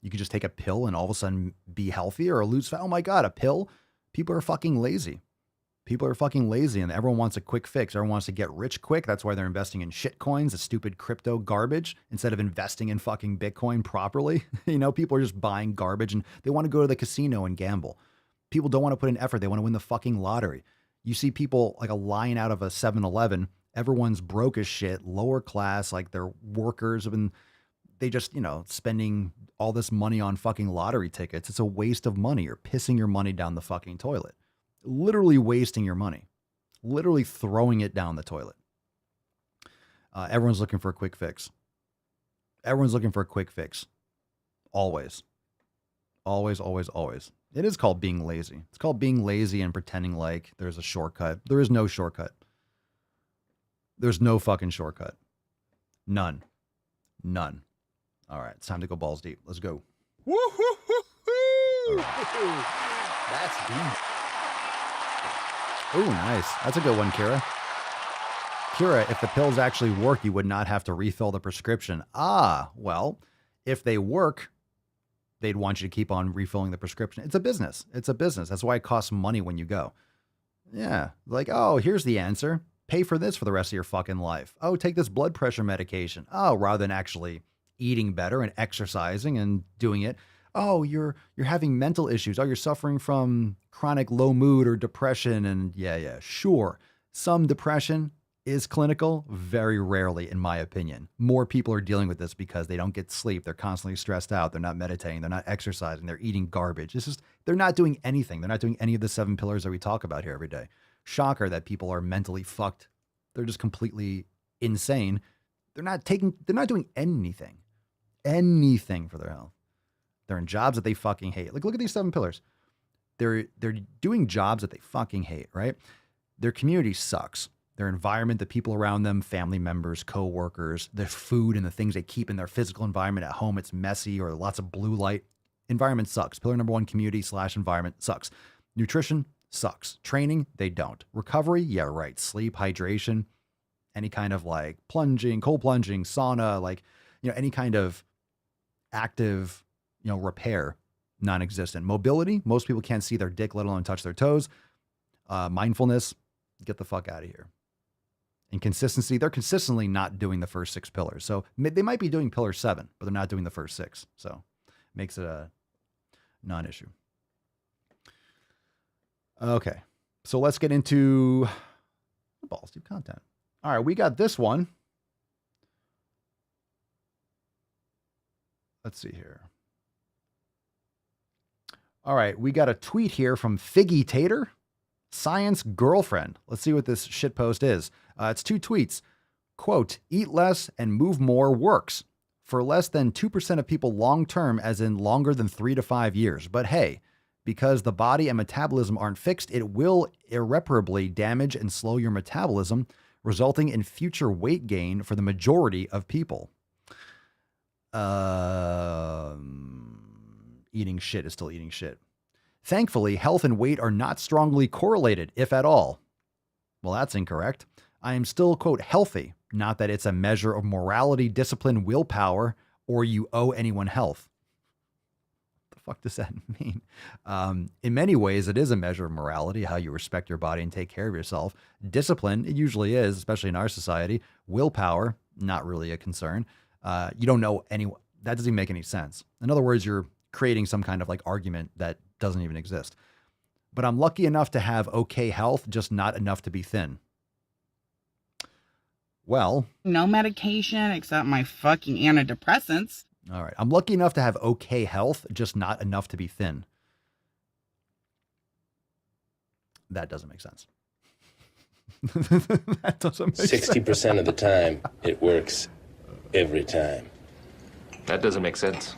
You can just take a pill and all of a sudden be healthier or lose fat. Oh my God, a pill? People are fucking lazy. People are fucking lazy and everyone wants a quick fix. Everyone wants to get rich quick. That's why they're investing in shit coins, the stupid crypto garbage, instead of investing in fucking Bitcoin properly. You know, people are just buying garbage and they want to go to the casino and gamble. People don't want to put in effort. They want to win the fucking lottery. You see people like a line out of a 7-Eleven. Everyone's broke as shit, lower class, like they're workers and they just, you know, spending all this money on fucking lottery tickets. It's a waste of money. You're pissing your money down the fucking toilet. Literally wasting your money, literally throwing it down the toilet. Everyone's looking for a quick fix. Everyone's looking for a quick fix. Always. Always, always, always. It is called being lazy. It's called being lazy and pretending like there's a shortcut. There is no shortcut. There's no fucking shortcut. None. None. All right, it's time to go balls deep. Let's go. Woo-hoo-hoo-hoo! That's deep. Oh, nice. That's a good one, Kira. Kira, if the pills actually work, you would not have to refill the prescription. Well, if they work, they'd want you to keep on refilling the prescription. It's a business. It's a business. That's why it costs money when you go. Yeah. Like, oh, here's the answer. Pay for this for the rest of your fucking life. Oh, take this blood pressure medication. Oh, rather than actually eating better and exercising and doing it. Oh, you're having mental issues. Oh, you're suffering from chronic low mood or depression. And yeah, sure. Some depression is clinical, very rarely, in my opinion. More people are dealing with this because they don't get sleep. They're constantly stressed out. They're not meditating. They're not exercising. They're eating garbage. They're not doing anything. They're not doing any of the 7 pillars that we talk about here every day. Shocker that people are mentally fucked. They're just completely insane. They're not doing anything for their health. They're in jobs that they fucking hate. Like, look at these 7 pillars. They're doing jobs that they fucking hate, right? Their community sucks. Their environment, the people around them, family members, co-workers, the food and the things they keep in their physical environment at home, it's messy or lots of blue light. Environment sucks. Pillar number 1, community/environment sucks. Nutrition sucks. Training, they don't. Recovery, yeah, right. Sleep, hydration, any kind of like plunging, cold plunging, sauna, like, any kind of active, repair, non-existent. Mobility, most people can't see their dick, let alone touch their toes. Mindfulness, get the fuck out of here. And consistency, they're consistently not doing the first 6 pillars. So they might be doing pillar 7, but they're not doing the first 6. So makes it a non-issue. Okay. So let's get into the balls deep content. All right. We got this one. Let's see here. All right. We got a tweet here from Figgy Tater. Science girlfriend. Let's see what this shitpost is. It's 2 tweets. Quote, eat less and move more works for less than 2% of people long-term, as in longer than 3 to 5 years. But hey, because the body and metabolism aren't fixed, it will irreparably damage and slow your metabolism, resulting in future weight gain for the majority of people. Eating shit is still eating shit. Thankfully, health and weight are not strongly correlated, if at all. Well, that's incorrect. I am still, quote, healthy. Not that it's a measure of morality, discipline, willpower, or you owe anyone health. What the fuck does that mean? In many ways, it is a measure of morality, how you respect your body and take care of yourself. Discipline, it usually is, especially in our society. Willpower, not really a concern. You don't know anyone. That doesn't even make any sense. In other words, you're creating some kind of like argument that doesn't even exist. But I'm lucky enough to have okay health, just not enough to be thin. Well, no medication except my fucking antidepressants. All right. I'm lucky enough to have okay health, just not enough to be thin. That doesn't make sense. That doesn't make 60% sense. of the time, it works every time. That doesn't make sense.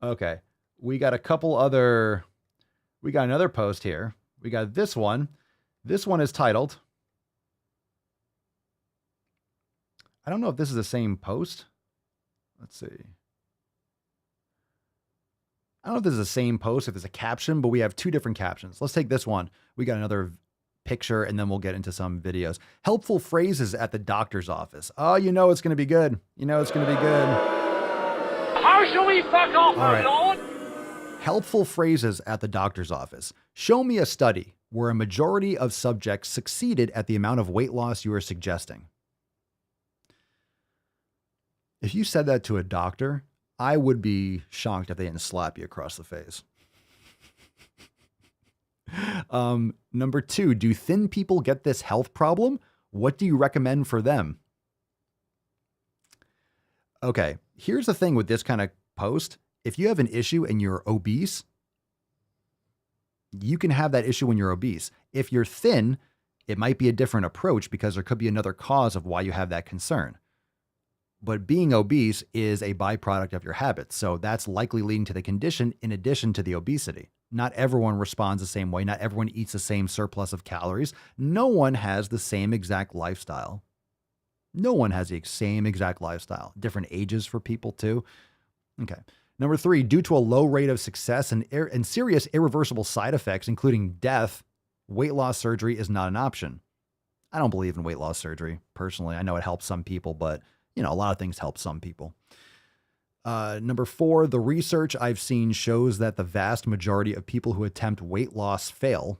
Okay. We got another post here. We got this one. This one is titled, I don't know if this is the same post. Let's see. I don't know if this is the same post, if there's a caption, but we have 2 different captions. Let's take this one. We got another picture, and then we'll get into some videos. Helpful phrases at the doctor's office. Oh, it's going to be good. It's going to be good. How shall we fuck off, my lord? Helpful phrases at the doctor's office. Show me a study where a majority of subjects succeeded at the amount of weight loss you are suggesting. If you said that to a doctor, I would be shocked if they didn't slap you across the face. Number 2, do thin people get this health problem? What do you recommend for them? Okay, here's the thing with this kind of post. If you have an issue and you're obese, you can have that issue when you're obese. If you're thin, it might be a different approach because there could be another cause of why you have that concern. But being obese is a byproduct of your habits. So that's likely leading to the condition in addition to the obesity. Not everyone responds the same way. Not everyone eats the same surplus of calories. No one has the same exact lifestyle. No one has the same exact lifestyle. Different ages for people too. Okay. Number 3, due to a low rate of success and serious irreversible side effects, including death, weight loss surgery is not an option. I don't believe in weight loss surgery personally. I know it helps some people, but a lot of things help some people. Number 4, the research I've seen shows that the vast majority of people who attempt weight loss fail,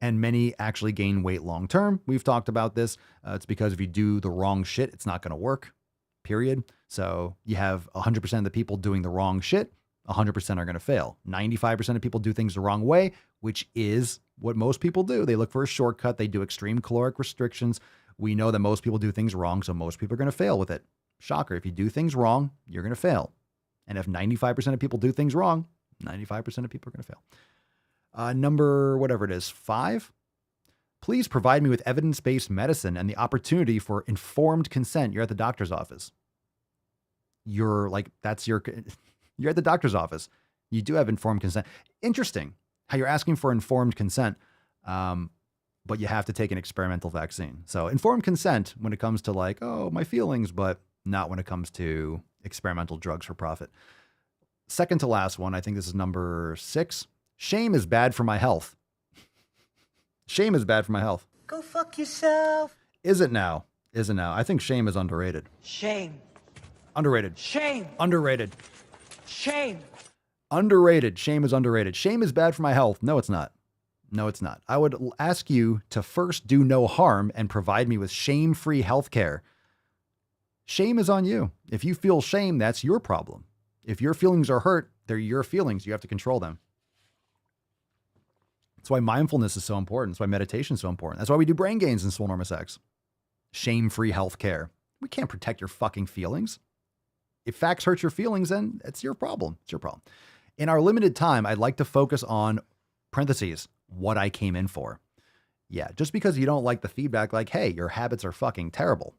and many actually gain weight long term. We've talked about this. It's because if you do the wrong shit, it's not going to work, period. So you have 100% of the people doing the wrong shit, 100% are going to fail. 95% of people do things the wrong way, which is what most people do. They look for a shortcut. They do extreme caloric restrictions. We know that most people do things wrong, so most people are going to fail with it. Shocker. If you do things wrong, you're going to fail. And if 95% of people do things wrong, 95% of people are going to fail. Number, whatever it is, 5. Please provide me with evidence-based medicine and the opportunity for informed consent. You're at the doctor's office. You're at the doctor's office. You do have informed consent. Interesting how you're asking for informed consent, but you have to take an experimental vaccine. So informed consent when it comes to like, oh, my feelings, but not when it comes to experimental drugs for profit. Second to last one, I think this is number 6. Shame is bad for my health. Shame is bad for my health. Go fuck yourself. Is it now? Is it now? I think shame is underrated. Shame. Underrated. Shame. Underrated. Shame. Underrated. Shame is underrated. Shame is bad for my health. No, it's not. No, it's not. I would ask you to first do no harm and provide me with shame-free healthcare. Shame is on you. If you feel shame, that's your problem. If your feelings are hurt, they're your feelings. You have to control them. That's why mindfulness is so important. That's why meditation is so important. That's why we do brain gains in Swole Enormous X. Shame-free healthcare. We can't protect your fucking feelings. If facts hurt your feelings, then it's your problem. It's your problem. In our limited time, I'd like to focus on, parentheses, what I came in for. Yeah, just because you don't like the feedback, like, hey, your habits are fucking terrible.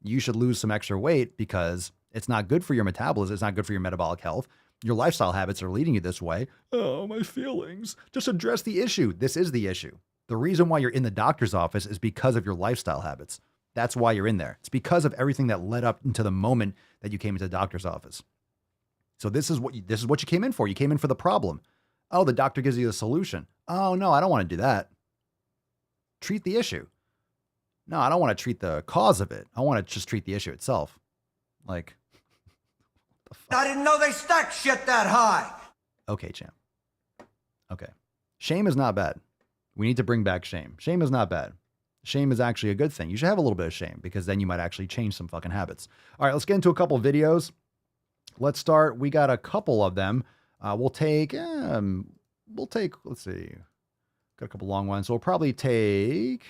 You should lose some extra weight because it's not good for your metabolism. It's not good for your metabolic health. Your lifestyle habits are leading you this way. Oh, my feelings. Just address the issue. This is the issue. The reason why you're in the doctor's office is because of your lifestyle habits. That's why you're in there. It's because of everything that led up into the moment that you came into the doctor's office. So this is what you came in for. You came in for the problem. Oh, the doctor gives you the solution. Oh, no, I don't want to do that. Treat the issue. No, I don't want to treat the cause of it. I want to just treat the issue itself. Like, I didn't know they stacked shit that high. Okay, champ. Okay. Shame is not bad. We need to bring back shame. Shame is not bad. Shame is actually a good thing. You should have a little bit of shame because then you might actually change some fucking habits. All right, let's get into a couple of videos. Let's start. We got a couple of them. We'll take, let's see. Got a couple long ones. So we'll probably take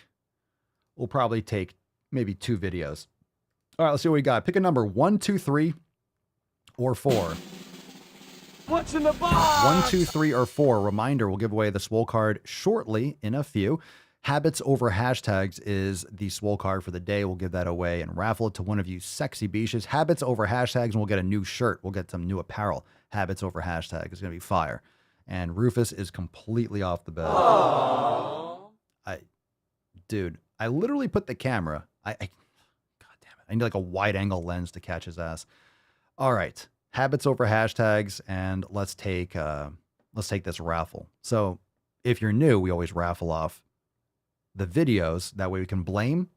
maybe 2 videos. All right, let's see what we got. Pick a number, 1, 2, 3, or 4. What's in the box? 1, 2, 3, or 4. Reminder, we'll give away the Swole card shortly in a few. Habits over hashtags is the Swole card for the day. We'll give that away and raffle it to one of you sexy beaches. Habits over hashtags, and we'll get a new shirt. We'll get some new apparel. Habits over hashtag. It's going to be fire. And Rufus is completely off the bed. Dude, I literally put the camera. God damn it. I need like a wide angle lens to catch his ass. All right. Habits over hashtags. And let's take this raffle. So if you're new, we always raffle off the videos. That way we can blame.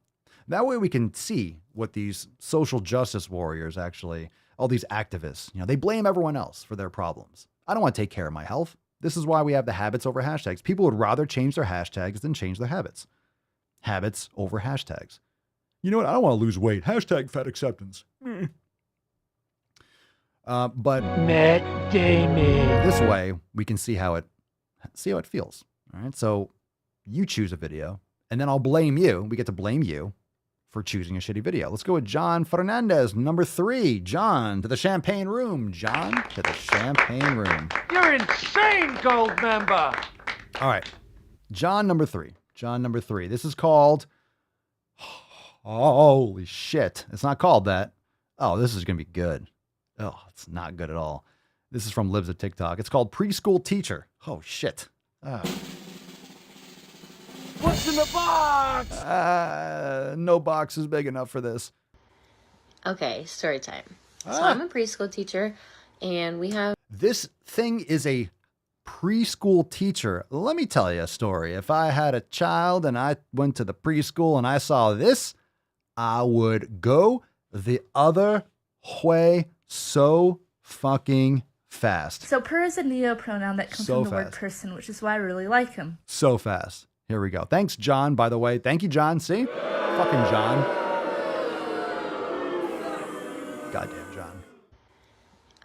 That way we can see what these social justice warriors actually, all these activists, they blame everyone else for their problems. I don't want to take care of my health. This is why we have the habits over hashtags. People would rather change their hashtags than change their habits. Habits over hashtags. You know what? I don't want to lose weight. Hashtag fat acceptance. But Matt Damon. This way we can see how it feels. All right. So you choose a video and then I'll blame you. We get to blame you for choosing a shitty video. Let's go with John Fernandez, number 3. John, to the champagne room. John, to the champagne room. You're insane, gold member. All right. John, number 3. John, number 3. This is called, holy shit. It's not called that. Oh, this is going to be good. Oh, it's not good at all. This is from Libs of TikTok. It's called Preschool Teacher. Oh, shit. What's in the box? No box is big enough for this. Okay, story time. So I'm a preschool teacher, and we have... This thing is a preschool teacher. Let me tell you a story. If I had a child and I went to the preschool and I saw this, I would go the other way so fucking fast. So per is a neopronoun that comes from the word person, which is why I really like him. So fast. Here we go. Thanks, John, by the way. Thank you, John. See? Fucking John. Goddamn John.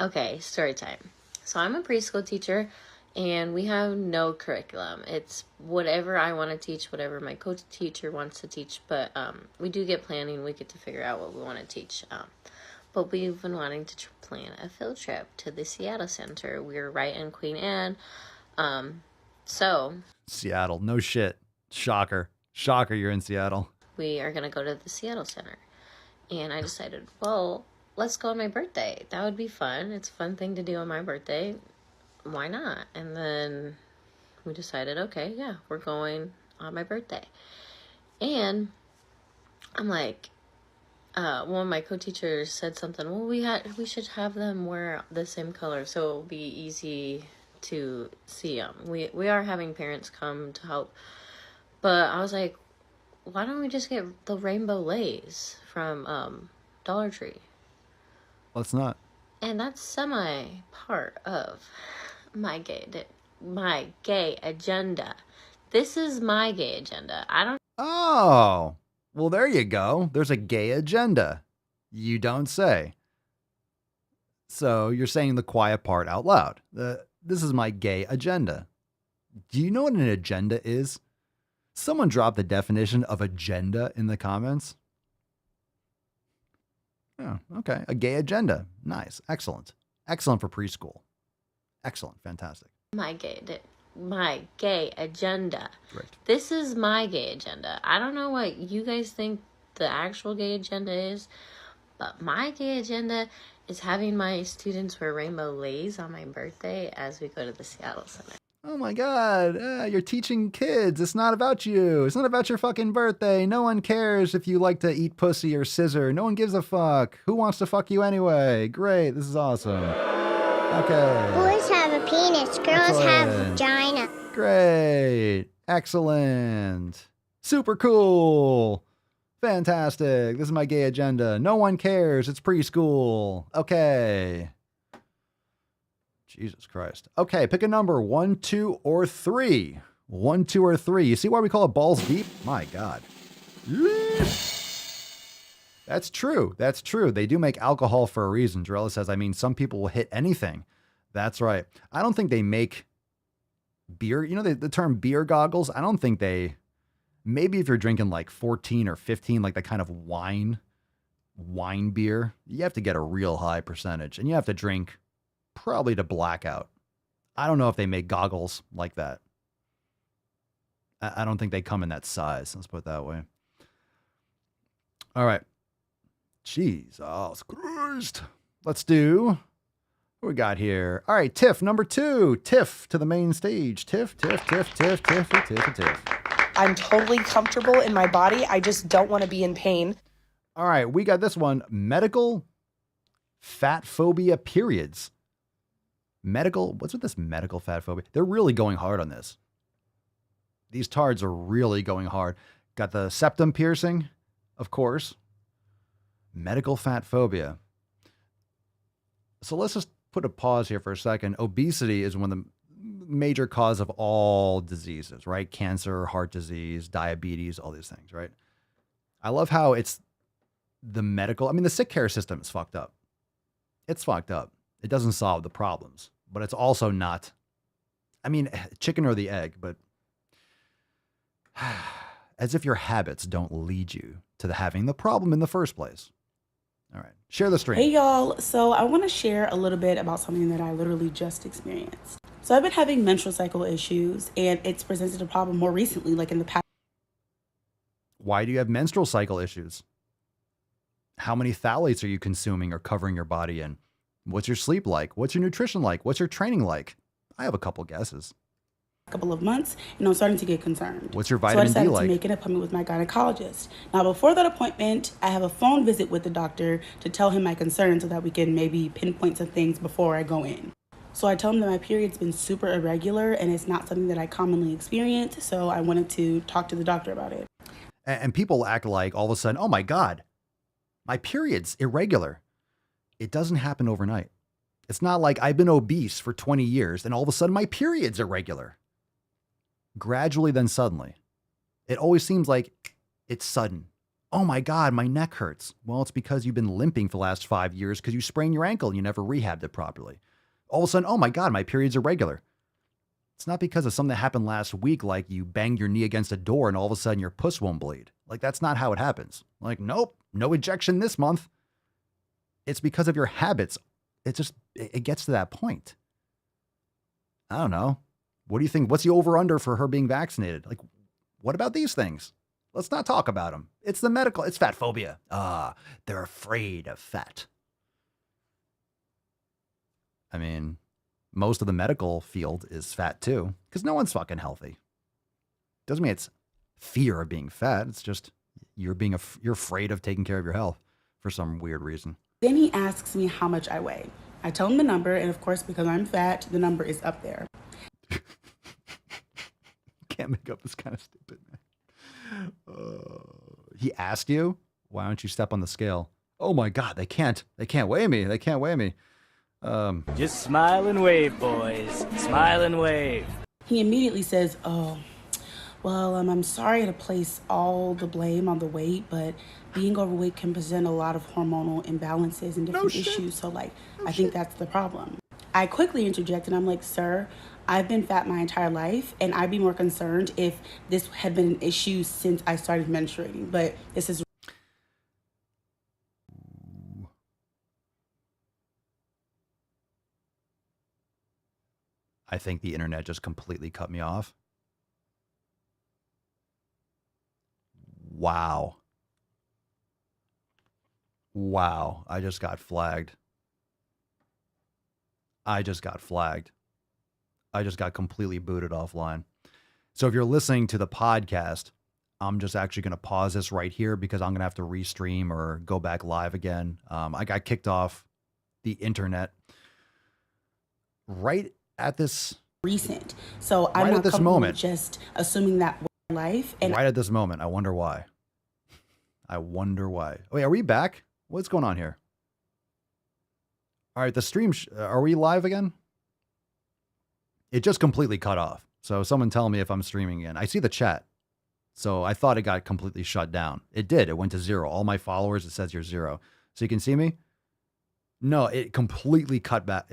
Okay, story time. So I'm a preschool teacher and we have no curriculum. It's whatever I want to teach, whatever my co-teacher wants to teach. But we do get planning. We get to figure out what we want to teach. But we've been wanting to plan a field trip to the Seattle Center. We're right in Queen Anne. So Seattle, no shit. Shocker. Shocker, you're in Seattle. we are going to go to the Seattle Center. And I decided, well, let's go on my birthday. That would be fun. It's a fun thing to do on my birthday. Why not? And then we decided, okay, yeah, we're going on my birthday. And I'm like, one of my co-teachers said something, well, we should have them wear the same color so it'll be easy to see them. We are having parents come to help. But I was like, why don't we just get the rainbow lays from Dollar Tree? Let's not. And that's semi part of my gay agenda. This is my gay agenda. I don't. Oh, well, there you go. There's a gay agenda. You don't say. So you're saying the quiet part out loud. This is my gay agenda. Do you know what an agenda is? Someone drop the definition of agenda in the comments. Oh, okay. A gay agenda. Nice. Excellent. Excellent for preschool. Excellent. Fantastic. My gay agenda. Great. This is my gay agenda. I don't know what you guys think the actual gay agenda is, but my gay agenda is having my students wear rainbow lays on my birthday as we go to the Seattle Center. Oh my God, you're teaching kids. It's not about you. It's not about your fucking birthday. No one cares if you like to eat pussy or scissor. No one gives a fuck. Who wants to fuck you anyway? Great, this is awesome. Okay. Boys have a penis, girls have a vagina. Great. Excellent. Super cool. Fantastic. This is my gay agenda. No one cares. It's preschool. Okay. Jesus Christ. Okay, pick a number, 1, 2, or 3. 1, 2, or 3. You see why we call it balls deep? My God. That's true. That's true. They do make alcohol for a reason. Jarella says, I mean, some people will hit anything. That's right. I don't think they make beer. You know, the term beer goggles? I don't think they, maybe if you're drinking like 14 or 15, like that kind of wine beer, you have to get a real high percentage and you have to drink probably to blackout. I don't know if they make goggles like that. I don't think they come in that size. Let's put it that way. All right. Jesus Christ. Let's do what we got here. All right, Tiff, number 2. Tiff to the main stage. Tiff. I'm totally comfortable in my body. I just don't want to be in pain. All right, we got this one. Medical fat phobia periods. What's with this medical fat phobia? They're really going hard on this. These tards are really going hard. Got the septum piercing, of course. Medical fat phobia. So let's just put a pause here for a second. Obesity is one of the major cause of all diseases, right? Cancer, heart disease, diabetes, all these things, right? I love how it's the medical. I mean, the sick care system is fucked up. It's fucked up. It doesn't solve the problems, but it's also not, I mean, chicken or the egg, but as if your habits don't lead you to having the problem in the first place. All right, share the stream. Hey y'all, so I want to share a little bit about something that I literally just experienced. So I've been having menstrual cycle issues and it's presented a problem more recently, like in the past. Why do you have menstrual cycle issues? How many phthalates are you consuming or covering your body in? What's your sleep like? What's your nutrition like? What's your training like? I have a couple guesses. Couple of months, and I'm starting to get concerned. What's your vitamin D like? So I decided to make an appointment with my gynecologist. Now, before that appointment, I have a phone visit with the doctor to tell him my concerns so that we can maybe pinpoint some things before I go in. So I told him that my period's been super irregular and it's not something that I commonly experience, so I wanted to talk to the doctor about it. And people act like all of a sudden, oh my God, my period's irregular. It doesn't happen overnight. It's not like I've been obese for 20 years and all of a sudden my period's irregular. Gradually, then suddenly. It always seems like it's sudden. Oh my God, my neck hurts. Well, it's because you've been limping for the last 5 years because you sprained your ankle and you never rehabbed it properly. All of a sudden, oh my God, my periods are regular. It's not because of something that happened last week, like you banged your knee against a door and all of a sudden your puss won't bleed. Like, that's not how it happens. Like, nope, no ejection this month. It's because of your habits. It gets to that point. I don't know. What do you think? What's the over-under for her being vaccinated? Like, what about these things? Let's not talk about them. It's fat phobia. They're afraid of fat. I mean, most of the medical field is fat too, because no one's fucking healthy. Doesn't mean it's fear of being fat. It's just you're afraid of taking care of your health for some weird reason. Then he asks me how much I weigh. I tell him the number, and of course, because I'm fat, the number is up there. Can't make up this kind of stupid, man. He asked you, why don't you step on the scale? Oh my God, they can't weigh me. They can't weigh me. Just smile and wave, boys. Smile and wave. He immediately says, oh, well, I'm sorry to place all the blame on the weight, but being overweight can present a lot of hormonal imbalances and different issues. So, I think that's the problem. I quickly interject and I'm like, sir, I've been fat my entire life, and I'd be more concerned if this had been an issue since I started menstruating. But this is... I think the internet just completely cut me off. Wow. Wow. I just got flagged. I just got completely booted offline. So if you're listening to the podcast, I'm just actually going to pause this right here because I'm going to have to restream or go back live again. I got kicked off the internet right at this recent. So I'm right not at this comfortable moment. Just assuming that life. And right at this moment. I wonder why. Oh, wait, are we back? What's going on here? All right, the stream, are we live again? It just completely cut off. So someone tell me if I'm streaming again. I see the chat. So I thought it got completely shut down. It did. It went to 0. All my followers, it says you're 0. So you can see me? No, it completely cut back.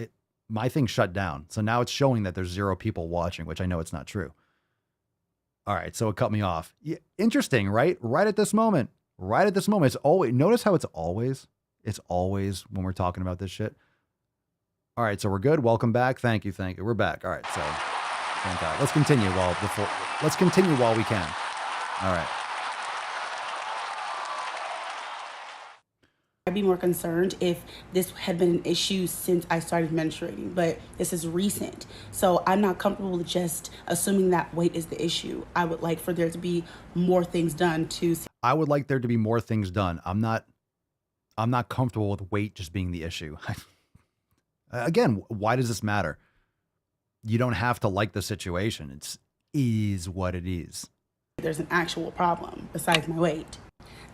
My thing shut down. So now it's showing that there's 0 people watching, which I know it's not true. All right, so it cut me off. Yeah, interesting, right? Right at this moment. It's always, notice how it's always when we're talking about this shit. All right, so we're good. Welcome back. Thank you. We're back. All right, so thank God. Let's continue while we can. All right. I'd be more concerned if this had been an issue since I started menstruating, but this is recent. So I'm not comfortable with just assuming that weight is the issue. I would like for there to be more things done to... I would like there to be more things done. I'm not comfortable with weight just being the issue. Again, why does this matter? You don't have to like the situation. It is what it is. There's an actual problem besides my weight.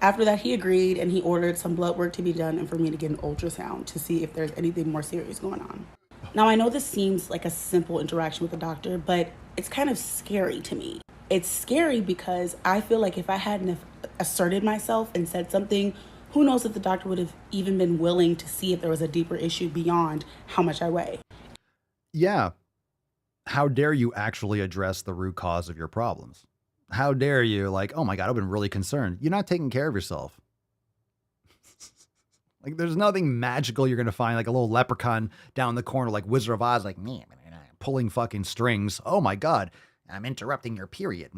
After that, he agreed and he ordered some blood work to be done and for me to get an ultrasound to see if there's anything more serious going on. Now, I know this seems like a simple interaction with a doctor, but it's kind of scary to me. It's scary because I feel like if I hadn't asserted myself and said something, who knows if the doctor would have even been willing to see if there was a deeper issue beyond how much I weigh. Yeah. How dare you actually address the root cause of your problems? How dare you, like, oh my God, I've been really concerned. You're not taking care of yourself. Like, there's nothing magical you're going to find, like a little leprechaun down the corner, like Wizard of Oz, like, me, pulling fucking strings. Oh my God, I'm interrupting your period.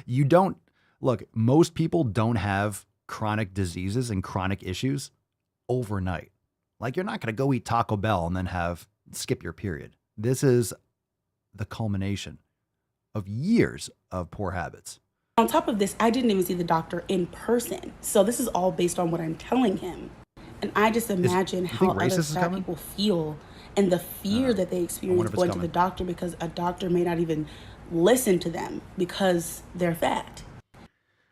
You don't, look, most people don't have chronic diseases and chronic issues overnight. Like, you're not going to go eat Taco Bell and then skip your period. This is the culmination of years of poor habits. On top of this, I didn't even see the doctor in person. So this is all based on what I'm telling him. And I just imagine how other fat people feel and the fear that they experience going to the doctor because a doctor may not even listen to them because they're fat.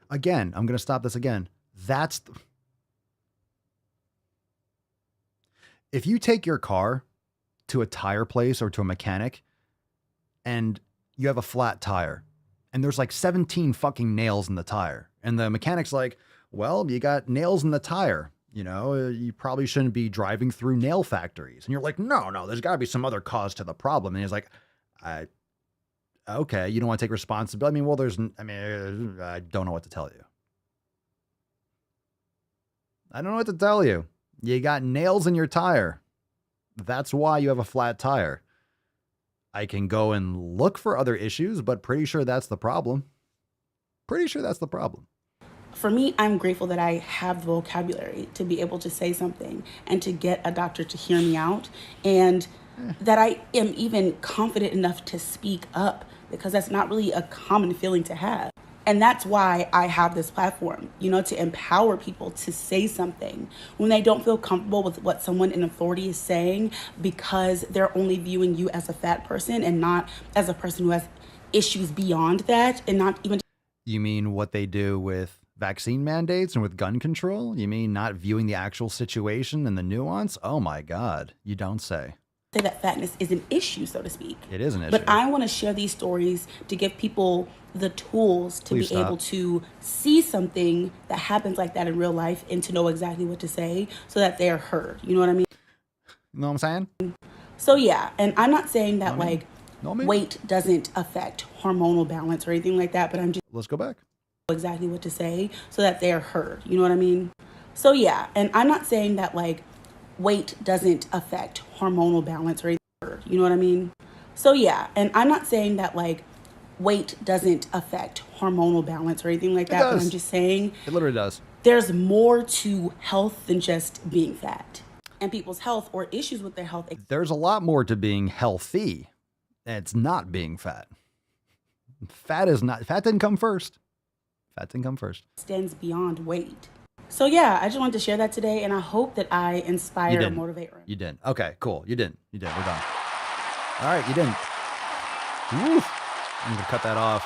Again, I'm going to stop this again. If you take your car to a tire place or to a mechanic and you have a flat tire and there's like 17 fucking nails in the tire. And the mechanic's like, well, you got nails in the tire. You know, you probably shouldn't be driving through nail factories. And you're like, no, there's got to be some other cause to the problem. And he's like, okay, you don't want to take responsibility. I mean, well, I don't know what to tell you. I don't know what to tell you. You got nails in your tire. That's why you have a flat tire. I can go and look for other issues, but pretty sure that's the problem. Pretty sure that's the problem. For me, I'm grateful that I have the vocabulary to be able to say something and to get a doctor to hear me out, and that I am even confident enough to speak up, because that's not really a common feeling to have. And that's why I have this platform, you know, to empower people to say something when they don't feel comfortable with what someone in authority is saying, because they're only viewing you as a fat person and not as a person who has issues beyond that, and not even. You mean what they do with vaccine mandates and with gun control? You mean not viewing the actual situation and the nuance? Oh my God, you don't say. Say that fatness is an issue, so to speak. It is an issue. But I want to share these stories to give people the tools to be able to see something that happens like that in real life and to know exactly what to say so that they're heard. You know what I mean? You know what I'm saying? So yeah, and I'm not saying that weight doesn't affect hormonal balance or anything like that, but I'm just. Let's go back. Exactly what to say so that they're heard. You know what I mean? So yeah, and I'm not saying that weight doesn't affect hormonal balance or anything. You know what I mean? So yeah, and I'm not saying that weight doesn't affect hormonal balance or anything like that, but I'm just saying it literally does. There's more to health than just being fat and people's health or issues with their health. There's a lot more to being healthy. And it's not being fat. Fat didn't come first. Fat didn't come first. Extends beyond weight. So yeah, I just wanted to share that today, and I hope that I inspire and motivate. You didn't. Okay, cool. You didn't. We're done. All right, you didn't. Woo. I'm gonna cut that off.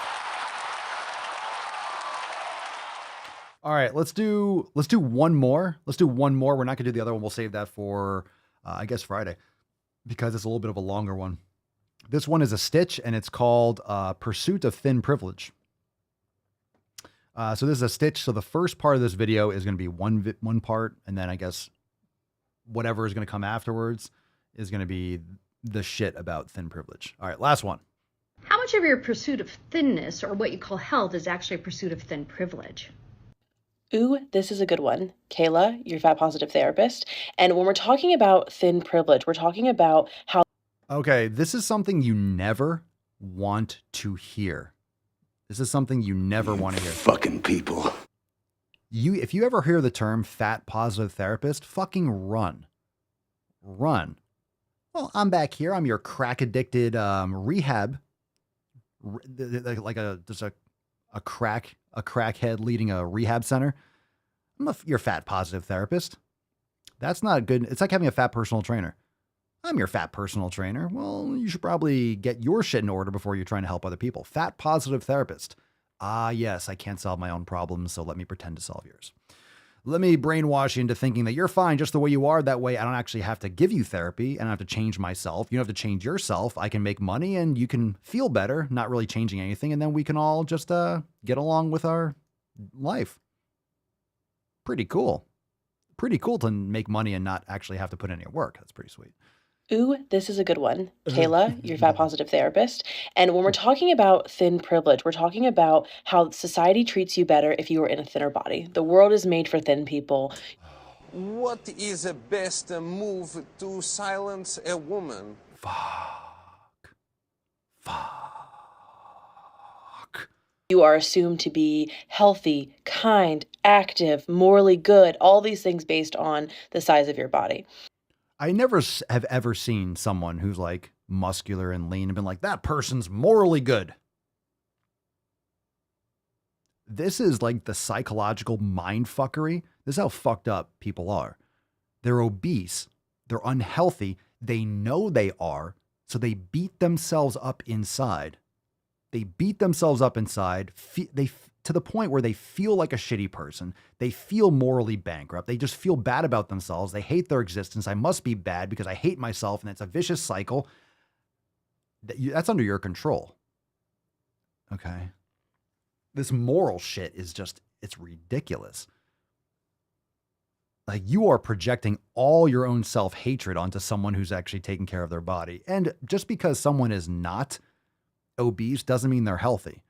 All right, let's do one more. We're not gonna do the other one. We'll save that for I guess Friday, because it's a little bit of a longer one. This one is a stitch, and it's called Pursuit of Thin Privilege. So this is a stitch. So the first part of this video is going to be one part, and then I guess whatever is going to come afterwards is going to be the shit about thin privilege. All right, last one. How much of your pursuit of thinness, or what you call health, is actually a pursuit of thin privilege? Ooh, this is a good one. Kayla, your fat positive therapist. And when we're talking about thin privilege, we're talking about how. Okay, this is something you never want to hear. This is something you never want to hear. Fucking people. If you ever hear the term fat positive therapist, fucking run. Run. Well, I'm back here. I'm your crack addicted rehab. Like just a crackhead leading a rehab center. I'm your fat positive therapist. That's not good. It's like having a fat personal trainer. I'm your fat personal trainer. Well, you should probably get your shit in order before you're trying to help other people. Fat positive therapist. Ah, yes, I can't solve my own problems, so let me pretend to solve yours. Let me brainwash you into thinking that you're fine just the way you are. That way, I don't actually have to give you therapy, and I don't have to change myself. You don't have to change yourself. I can make money, and you can feel better, not really changing anything, and then we can all just get along with our life. Pretty cool. Pretty cool to make money and not actually have to put in any work. That's pretty sweet. Ooh, this is a good one. Kayla, your fat positive therapist. And when we're talking about thin privilege, we're talking about how society treats you better if you are in a thinner body. The world is made for thin people. What is the best move to silence a woman? You are assumed to be healthy, kind, active, morally good, all these things based on the size of your body. I never have ever seen someone who's like muscular and lean and been like, that person's morally good. This is like the psychological mind fuckery. This is how fucked up people are. They're obese. They're unhealthy. They know they are. So they beat themselves up inside. They beat themselves up inside. To the point where they feel like a shitty person. They feel morally bankrupt. They just feel bad about themselves. They hate their existence. I must be bad because I hate myself. And it's a vicious cycle. That's under your control. Okay. This moral shit is just, it's ridiculous. Like, you are projecting all your own self-hatred onto someone who's actually taking care of their body. And just because someone is not obese doesn't mean they're healthy.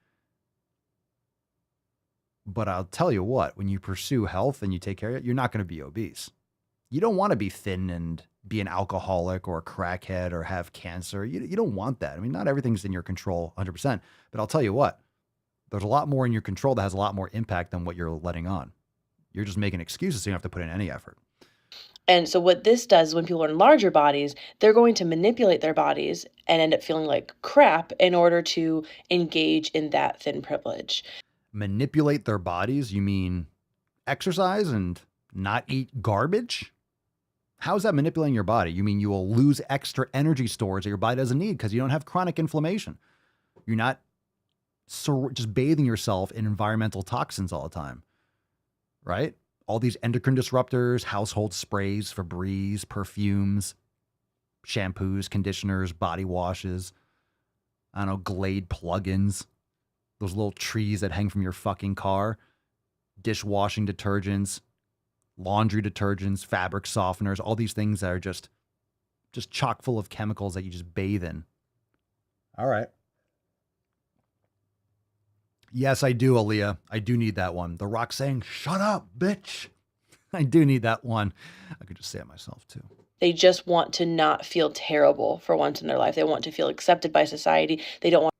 But I'll tell you what, when you pursue health and you take care of it, you're not going to be obese. You don't want to be thin and be an alcoholic or a crackhead or have cancer. You don't want that. I mean, not everything's in your control 100%. But I'll tell you what, there's a lot more in your control that has a lot more impact than what you're letting on. You're just making excuses, so you don't have to put in any effort. And so what this does when people are in larger bodies, they're going to manipulate their bodies and end up feeling like crap in order to engage in that thin privilege. Manipulate their bodies? You mean exercise and not eat garbage? How is that manipulating your body? You mean you will lose extra energy stores that your body doesn't need because you don't have chronic inflammation. You're not just bathing yourself in environmental toxins all the time, right? All these endocrine disruptors, household sprays, Febreze, perfumes, shampoos, conditioners, body washes, I don't know, Glade plugins, those little trees that hang from your fucking car, dishwashing detergents, laundry detergents, fabric softeners, all these things that are just chock full of chemicals that you just bathe in. All right. Yes, I do, Aaliyah. I do need that one. The Rock saying, "Shut up, bitch." I do need that one. I could just say it myself, too. They just want to not feel terrible for once in their life. They want to feel accepted by society. They don't want...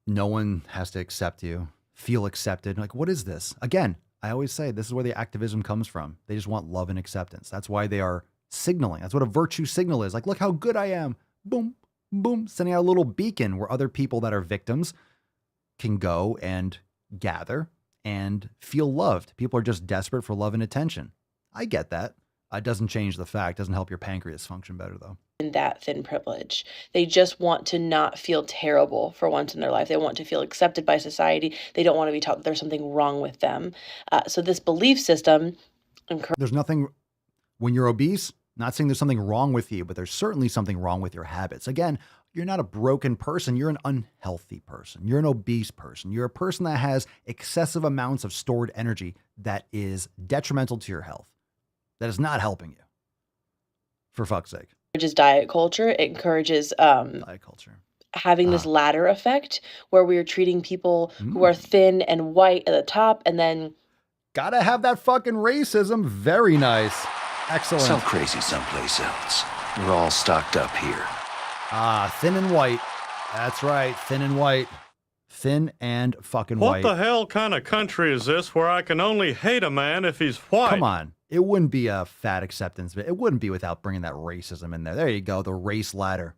No one has to accept you. Feel accepted. Like, what is this? Again, I always say this is where the activism comes from. They just want love and acceptance. That's why they are signaling. That's what a virtue signal is. Like, look how good I am. Boom, boom. Sending out a little beacon where other people that are victims can go and gather and feel loved. People are just desperate for love and attention. I get that. It doesn't change the fact. Doesn't help your pancreas function better, though. In that thin privilege. They just want to not feel terrible for once in their life. They want to feel accepted by society. They don't want to be taught that there's something wrong with them. So this belief system... There's nothing... When you're obese, not saying there's something wrong with you, but there's certainly something wrong with your habits. Again, you're not a broken person. You're an unhealthy person. You're an obese person. You're a person that has excessive amounts of stored energy that is detrimental to your health. That is not helping you. For fuck's sake. Encourages diet culture. It encourages diet culture. Having this ladder effect where we are treating people who are thin and white at the top and then... Gotta have that fucking racism. Very nice. Excellent. Sell crazy someplace else. We're all stocked up here. Thin and white. That's right. Thin and white. Thin and fucking white. What the hell kind of country is this where I can only hate a man if he's white? Come on. It wouldn't be a fat acceptance, but it wouldn't be without bringing that racism in there. There you go. The race ladder.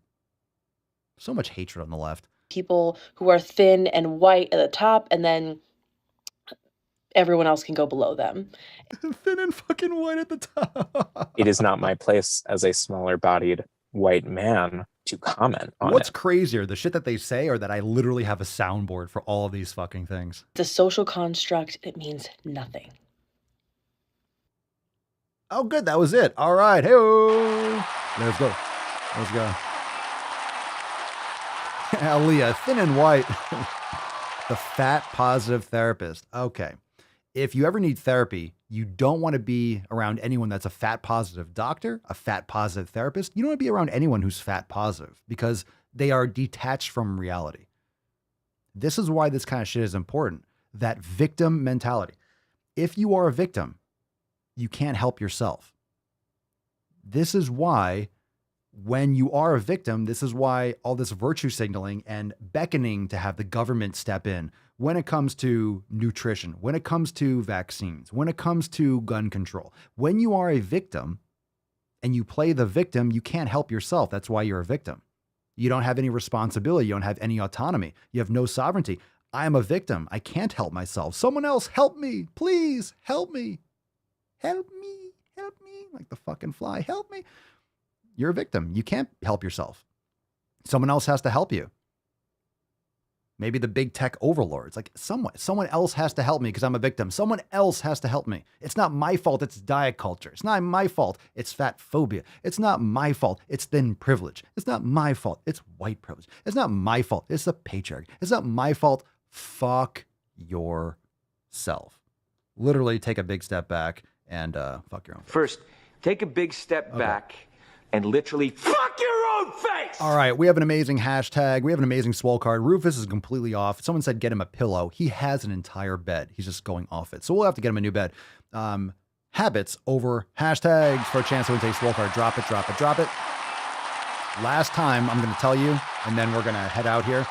So much hatred on the left. People who are thin and white at the top and then everyone else can go below them. Thin and fucking white at the top. It is not my place as a smaller bodied white man to comment on What's it. crazier, the shit that they say or that I literally have a soundboard for all of these fucking things? The social construct, it means nothing. Oh, good. That was it. All right. Hey-o. Let's go. Let's go. Aaliyah, thin and white. The fat positive therapist. Okay. If you ever need therapy, you don't want to be around anyone that's a fat positive doctor, a fat positive therapist. You don't want to be around anyone who's fat positive because they are detached from reality. This is why this kind of shit is important. That victim mentality. If you are a victim, you can't help yourself. This is why when you are a victim, this is why all this virtue signaling and beckoning to have the government step in when it comes to nutrition, when it comes to vaccines, when it comes to gun control. When you are a victim and you play the victim, you can't help yourself. That's why you're a victim. You don't have any responsibility. You don't have any autonomy. You have no sovereignty. I am a victim. I can't help myself. Someone else help me. Please help me. Help me. Help me. Like the fucking fly. Help me. You're a victim. You can't help yourself. Someone else has to help you. Maybe the big tech overlords. Like someone else has to help me because I'm a victim. Someone else has to help me. It's not my fault. It's diet culture. It's not my fault. It's fat phobia. It's not my fault. It's thin privilege. It's not my fault. It's white privilege. It's not my fault. It's the patriarchy. It's not my fault. fuck yourself. Literally take a big step back and fuck your own face. First, take a big step back and literally fuck your own face! All right, we have an amazing hashtag. We have an amazing Swole card. Rufus is completely off. Someone said get him a pillow. He has an entire bed. He's just going off it. So we'll have to get him a new bed. Habits over hashtags for a chance to win today's Swole card. Drop it, drop it, drop it. Last time, I'm going to tell you, and then we're going to head out here.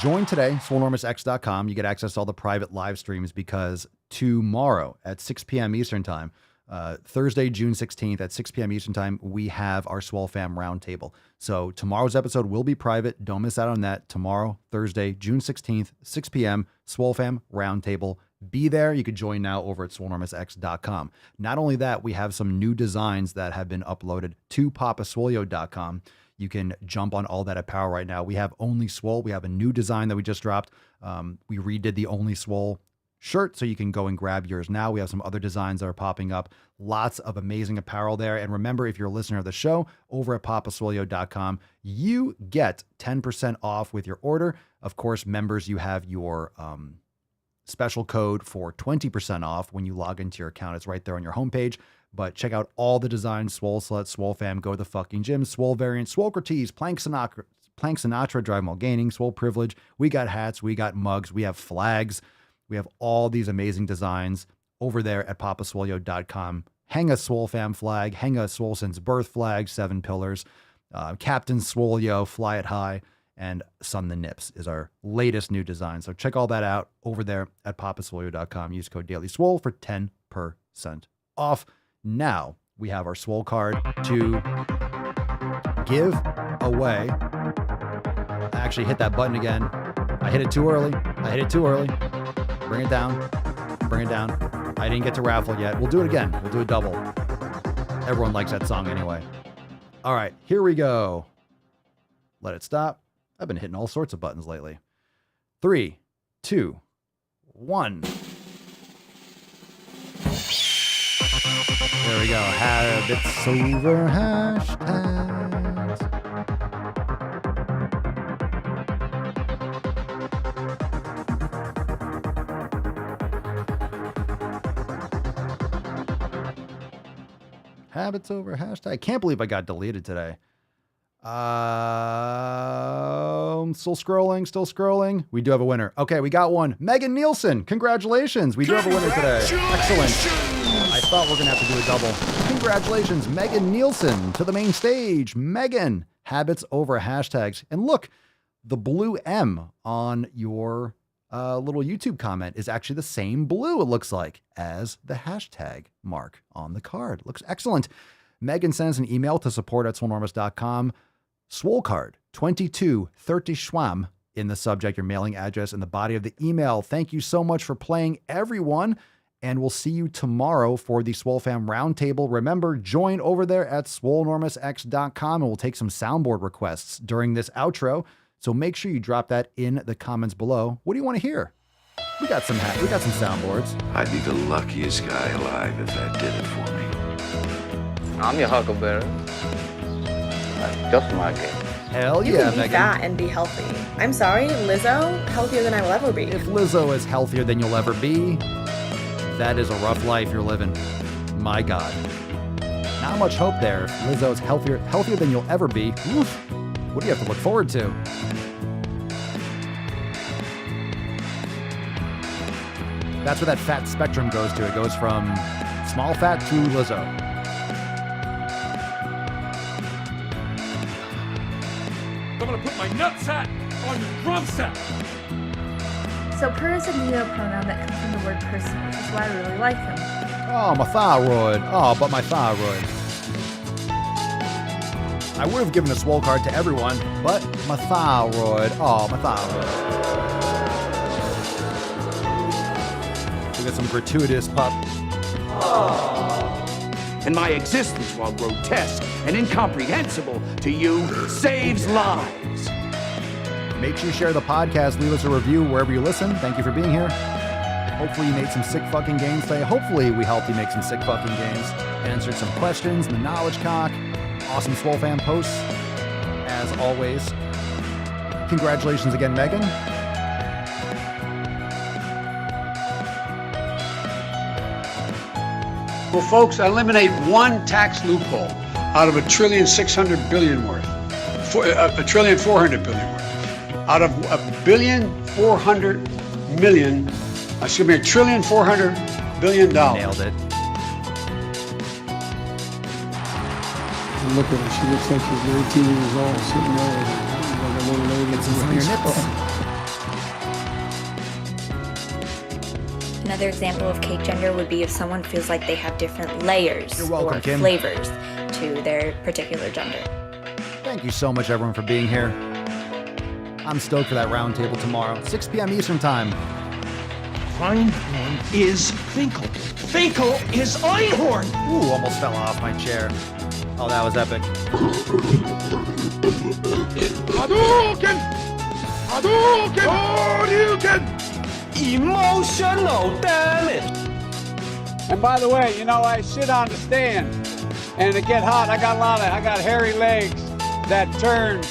Join today, swolenormousx.com. You get access to all the private live streams because tomorrow at 6 p.m. Eastern Time, Thursday, June 16th at 6 p.m. Eastern Time, we have our Swole Fam Roundtable. So tomorrow's episode will be private. Don't miss out on that. Tomorrow, Thursday, June 16th, 6 p.m., Swole Fam Roundtable. Be there. You could join now over at swolenormousx.com. Not only that, we have some new designs that have been uploaded to papaswolio.com. You can jump on all that apparel right now. We have Only Swole. We have a new design that we just dropped. We redid the Only Swole shirt, so you can go and grab yours now. We have some other designs that are popping up. Lots of amazing apparel there. And remember, if you're a listener of the show, over at papaswolio.com, you get 10% off with your order. Of course, members, you have your special code for 20% off when you log into your account. It's right there on your homepage. But check out all the designs: Swole Slut, Swole Fam, Go to the Fucking Gym, Swole Variant, Swolecrates, Plank Sinatra, Drive While Gaining, Swole Privilege. We got hats, we got mugs, we have flags. We have all these amazing designs over there at papaswolio.com. Hang a Swole Fam flag, hang a Swole Since Birth flag, 7 pillars. Captain Swolio, Fly It High, and Sun the Nips is our latest new design. So check all that out over there at papaswolio.com. Use code DailySwole for 10% off. Now we have our Swole card to give away. I actually hit that button again. I hit it too early. Bring it down. I didn't get to raffle yet. We'll do it again. We'll do a double. Everyone likes that song anyway. All right, here we go. Let it stop. I've been hitting all sorts of buttons lately. 3, 2, 1. There we go. Habits over hashtags. Habits over hashtag. I can't believe I got deleted today. Still scrolling. We do have a winner. Okay, we got one. Megan Nielsen. Congratulations. We do have a winner today. Excellent. I thought we're going to have to do a double. Congratulations, Megan Nielsen, to the main stage. Megan, habits over hashtags. And look, the blue M on your little YouTube comment is actually the same blue, it looks like, as the hashtag mark on the card. Looks excellent. Megan sends an email to support@swolenormous.com. Swole card 2230 Schwam in the subject, your mailing address in the body of the email. Thank you so much for playing, everyone. And we'll see you tomorrow for the Swole Fam Roundtable. Remember, join over there at swolenormousx.com and we'll take some soundboard requests during this outro. So make sure you drop that in the comments below. What do you want to hear? We got some soundboards. I'd be the luckiest guy alive if that did it for me. I'm your huckleberry. That's just my game. Hell you yeah, can be Megan. fat and be healthy. I'm sorry, Lizzo, healthier than I will ever be. If Lizzo is healthier than you'll ever be, that is a rough life you're living. My God. Not much hope there. If Lizzo is healthier than you'll ever be, oof, what do you have to look forward to? That's where that fat spectrum goes to. It goes from small fat to Lizzo. I'm gonna put my nutsack on your drum set. So per is a neopronoun that comes from the word person, which is why I really like him. Oh, my thyroid. Oh, but my thyroid. I would have given a Swole card to everyone, but my thyroid. Oh, my thyroid. We got some gratuitous pup. And my existence, while grotesque and incomprehensible to you, saves lives. Make sure you share the podcast. Leave us a review wherever you listen. Thank you for being here. Hopefully you made some sick fucking games today. Hopefully we helped you make some sick fucking games. Answered some questions in the Knowledge Cock. Awesome Swole Fan posts, as always. Congratulations again, Megan. Well, folks, eliminate one tax loophole out of $1.6 trillion worth. $1.4 trillion worth. Out of $1.4 billion, $1.4 billion. Nailed it. Look at her. She looks like she's 19 years old, sitting there like a little lady. Get some of your nipples. Another example of cake gender would be if someone feels like they have different layers welcome, or Kim. flavors to their particular gender. Thank you so much, everyone, for being here. I'm stoked for that roundtable tomorrow, 6 p.m. Eastern Time. Einhorn is Finkel. Finkel is Einhorn. Ooh, almost fell off my chair. Oh, that was epic. Hadouken! Hadouken! Hadouken! Emotional damage. And by the way, you know, I sit on the stand and it get hot. I got hairy legs that turn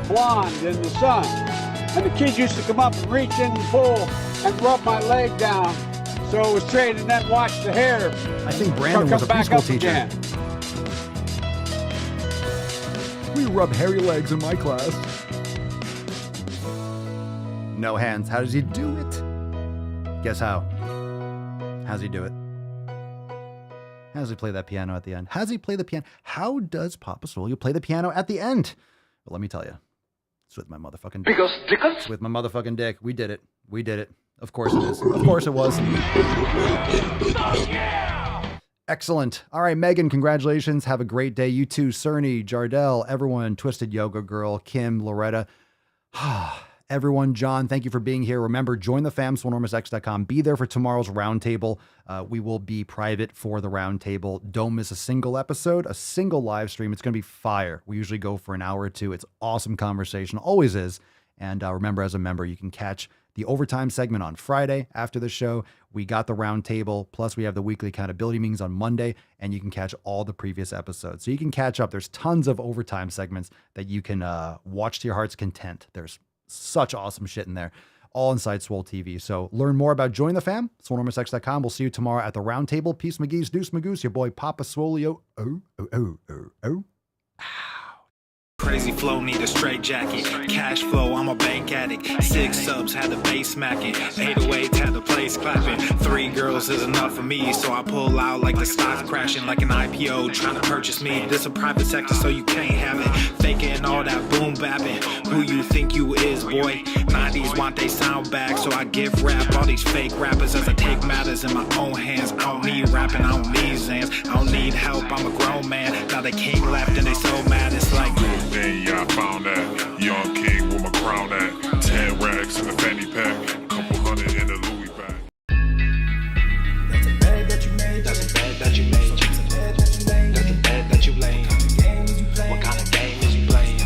blonde in the sun. And the kids used to come up and reach in and pull and rub my leg down. So it was straight and then watch the hair. I think Brandon was a preschool teacher. Again. We rub hairy legs in my class. No hands. How does he do it? Guess how? How's he do it? How does he play that piano at the end? How does he play the piano? How does Papa Swole play the piano at the end? Well, let me tell you. It's with my motherfucking dick. It's with my motherfucking dick. We did it. We did it. Of course it is. Of course it was. Excellent. All right, Megan, congratulations. Have a great day. You too, Cerny, Jardel, everyone, Twisted Yoga Girl, Kim, Loretta. Everyone, John, thank you for being here. Remember, join the fam, swolenormousx.com. Be there for tomorrow's roundtable. We will be private for the roundtable. Don't miss a single episode, a single live stream. It's going to be fire. We usually go for an hour or two. It's awesome conversation, always is. And remember, as a member, you can catch the overtime segment on Friday after the show. We got the roundtable, plus we have the weekly accountability meetings on Monday, and you can catch all the previous episodes. So you can catch up. There's tons of overtime segments that you can watch to your heart's content. There's such awesome shit in there, all inside Swole TV. So learn more about Join the Fam, swolenormousx.com. We'll see you tomorrow at the roundtable. Peace, McGee's, Deuce Magoose, your boy Papa Swolio. Oh. Crazy flow, need a straight jacket. Cash flow, I'm a bank addict. 6 subs, had the bass smacking. 808s, had the place clapping. 3 girls is enough for me, so I pull out like the stock crashing. Like an IPO, trying to purchase me. This a private sector, so you can't have it. Faking all that boom bapping. Who you think you is, boy? 90s want they sound back, so I give rap all these fake rappers as I take matters in my own hands. I don't need rapping, I don't need Zans. I don't need help, I'm a grown man. Now they can't left and they so mad, it's like... Then yeah, I found that young king with my crown at 10 racks in the fanny pack, couple hundred in the Louis bag. That's a bed that you made. That's a bed that you made. That's a bed that you made. That's a bed that you laid. What kind of game is you playing? We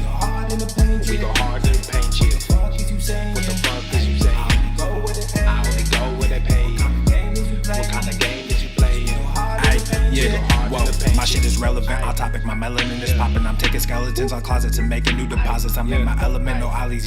go hard in the paint you. What the fuck is you saying? I only go where they pay. What kind of game is you playing? Yeah, whoa, my shit is relevant. Our topic, my melanin is popping. I'm taking skeletons on closets and making new deposits. I'm in my element, no ollies.